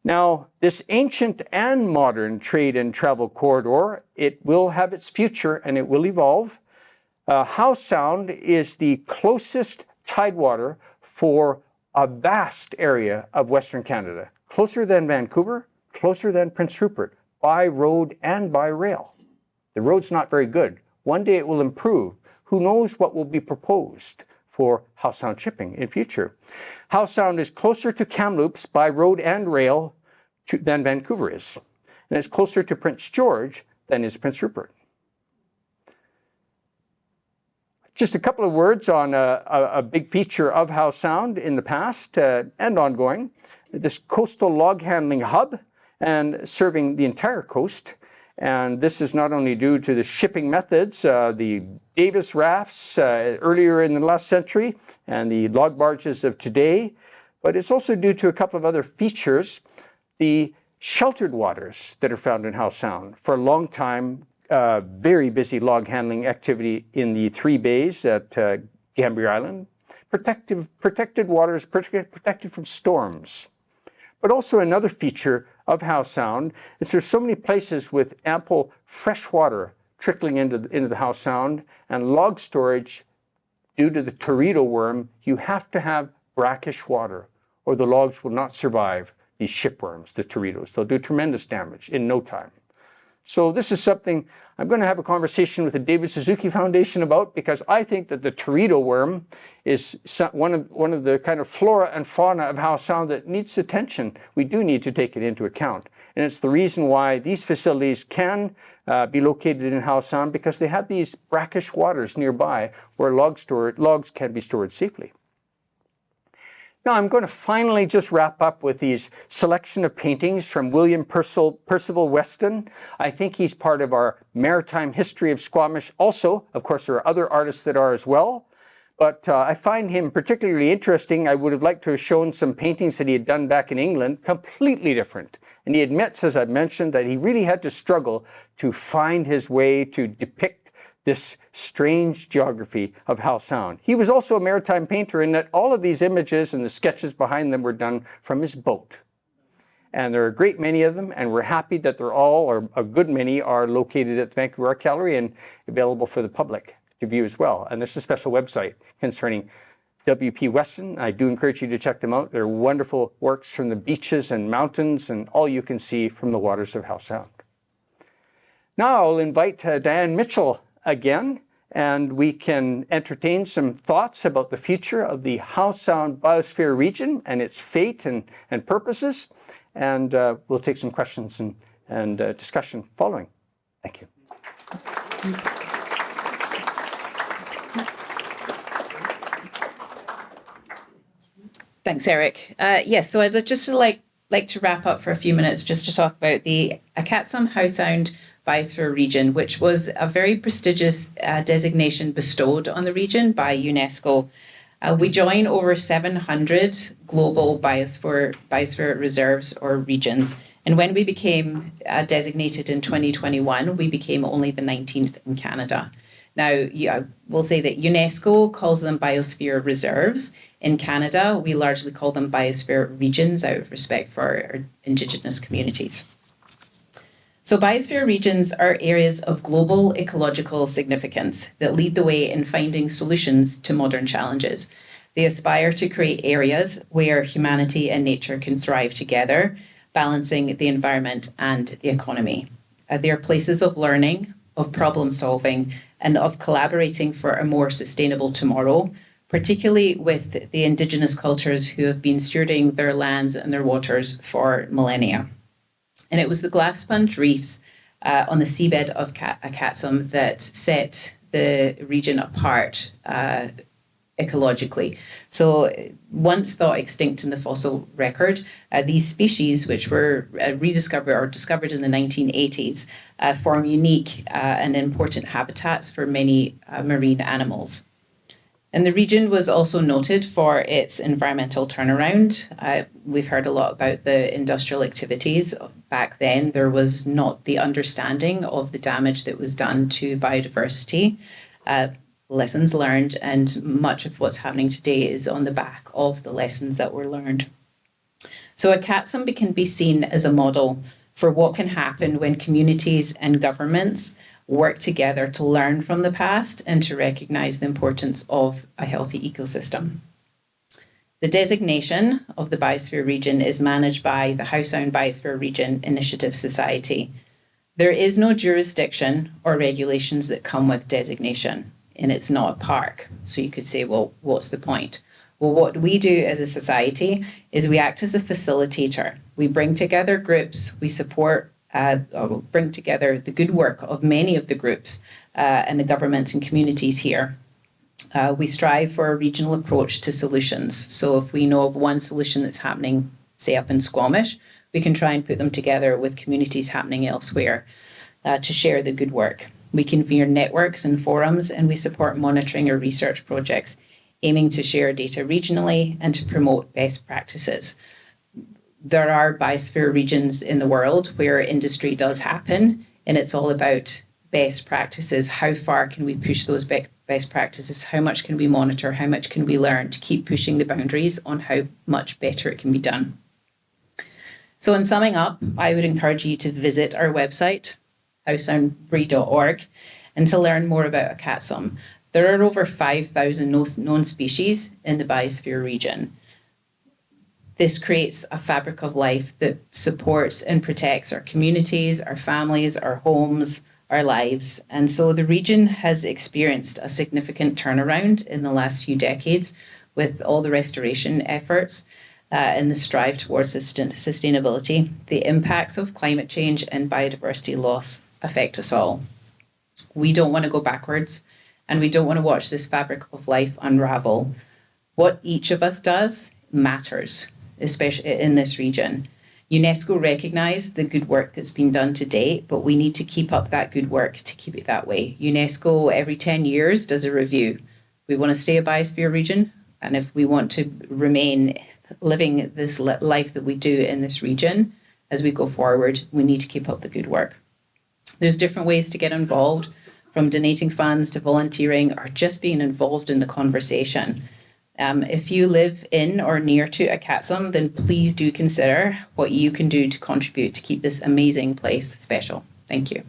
Now, this ancient and modern trade and travel corridor, it will have its future and it will evolve. Howe Sound is the closest tidewater for a vast area of Western Canada, closer than Vancouver, closer than Prince Rupert, by road and by rail. The road's not very good. One day it will improve. Who knows what will be proposed for Howe Sound shipping in future. Howe Sound is closer to Kamloops by road and rail than Vancouver is. And it's closer to Prince George than is Prince Rupert. Just a couple of words on a big feature of Howe Sound in the past and ongoing. This coastal log handling hub and serving the entire coast. And this is not only due to the shipping methods, the Davis rafts earlier in the last century and the log barges of today, but it's also due to a couple of other features. The sheltered waters that are found in Howe Sound. For a long time, very busy log handling activity in the 3 bays at Gambia Island. Protected waters, protected from storms. But also another feature of Howe Sound is there's so many places with ample fresh water trickling into the Howe Sound, and log storage, due to the teredo worm, you have to have brackish water or the logs will not survive these shipworms, the teredos. They'll do tremendous damage in no time. So this is something I'm going to have a conversation with the David Suzuki Foundation about, because I think that the teredo worm is one of the kind of flora and fauna of Howe Sound that needs attention. We do need to take it into account. And it's the reason why these facilities can be located in Howe Sound, because they have these brackish waters nearby where logs can be stored safely. Now I'm going to finally just wrap up with these selection of paintings from William Percival Weston. I think he's part of our maritime history of Squamish also. Of course, there are other artists that are as well. But I find him particularly interesting. I would have liked to have shown some paintings that he had done back in England, completely different. And he admits, as I've mentioned, that he really had to struggle to find his way to depict this strange geography of Howe Sound. He was also a maritime painter in that all of these images and the sketches behind them were done from his boat. And there are a great many of them, and we're happy that they're all, or a good many, are located at the Vancouver Art Gallery and available for the public to view as well. And there's a special website concerning W.P. Weston. I do encourage you to check them out. They're wonderful works from the beaches and mountains and all you can see from the waters of Howe Sound. Now I'll invite Diane Mitchell again, and we can entertain some thoughts about the future of the Howe Sound Biosphere Region and its fate and purposes. And we'll take some questions and discussion following. Thank you. Thanks, Eric. Yes, so I'd just like to wrap up for a few minutes just to talk about the Átl'xa7tsem Howe Sound Biosphere Region, which was a very prestigious designation bestowed on the region by UNESCO. We join over 700 global biosphere reserves or regions. And when we became designated in 2021, we became only the 19th in Canada. Now, we'll say that UNESCO calls them biosphere reserves. In Canada, we largely call them biosphere regions out of respect for our Indigenous communities. So biosphere regions are areas of global ecological significance that lead the way in finding solutions to modern challenges. They aspire to create areas where humanity and nature can thrive together, balancing the environment and the economy. They are places of learning, of problem solving, and of collaborating for a more sustainable tomorrow, particularly with the Indigenous cultures who have been stewarding their lands and their waters for millennia. And it was the glass sponge reefs on the seabed of Átl'ța7tsem that set the region apart ecologically. So once thought extinct in the fossil record, these species, which were rediscovered or discovered in the 1980s, form unique and important habitats for many marine animals. And the region was also noted for its environmental turnaround. We've heard a lot about the industrial activities. Back then, there was not the understanding of the damage that was done to biodiversity. Lessons learned, and much of what's happening today is on the back of the lessons that were learned. So Átl'ța7tsem can be seen as a model for what can happen when communities and governments work together to learn from the past and to recognise the importance of a healthy ecosystem. The designation of the biosphere region is managed by the Howe Sound Biosphere Region Initiative Society. There is no jurisdiction or regulations that come with designation, and it's not a park. So you could say, well, what's the point? Well, what we do as a society is we act as a facilitator. We bring together groups, we support bring together the good work of many of the groups and the governments and communities here. We strive for a regional approach to solutions. So if we know of one solution that's happening, say up in Squamish, we can try and put them together with communities happening elsewhere to share the good work. We convene networks and forums, and we support monitoring or research projects aiming to share data regionally and to promote best practices. There are biosphere regions in the world where industry does happen, and it's all about best practices. How far can we push those best practices? How much can we monitor? How much can we learn to keep pushing the boundaries on how much better it can be done? So in summing up, I would encourage you to visit our website, howesoundbiosphere.org, and to learn more about Átl'ța7tsem. There are over 5,000 known species in the biosphere region. This creates a fabric of life that supports and protects our communities, our families, our homes, our lives. And so the region has experienced a significant turnaround in the last few decades with all the restoration efforts and the strive towards sustainability. The impacts of climate change and biodiversity loss affect us all. We don't want to go backwards, and we don't want to watch this fabric of life unravel. What each of us does matters, especially in this region. UNESCO recognised the good work that's been done to date, but we need to keep up that good work to keep it that way. UNESCO every 10 years does a review. We want to stay a biosphere region, and if we want to remain living this life that we do in this region as we go forward, we need to keep up the good work. There's different ways to get involved, from donating funds to volunteering or just being involved in the conversation. If you live in or near to Átl'ța7tsem, then please do consider what you can do to contribute to keep this amazing place special. Thank you.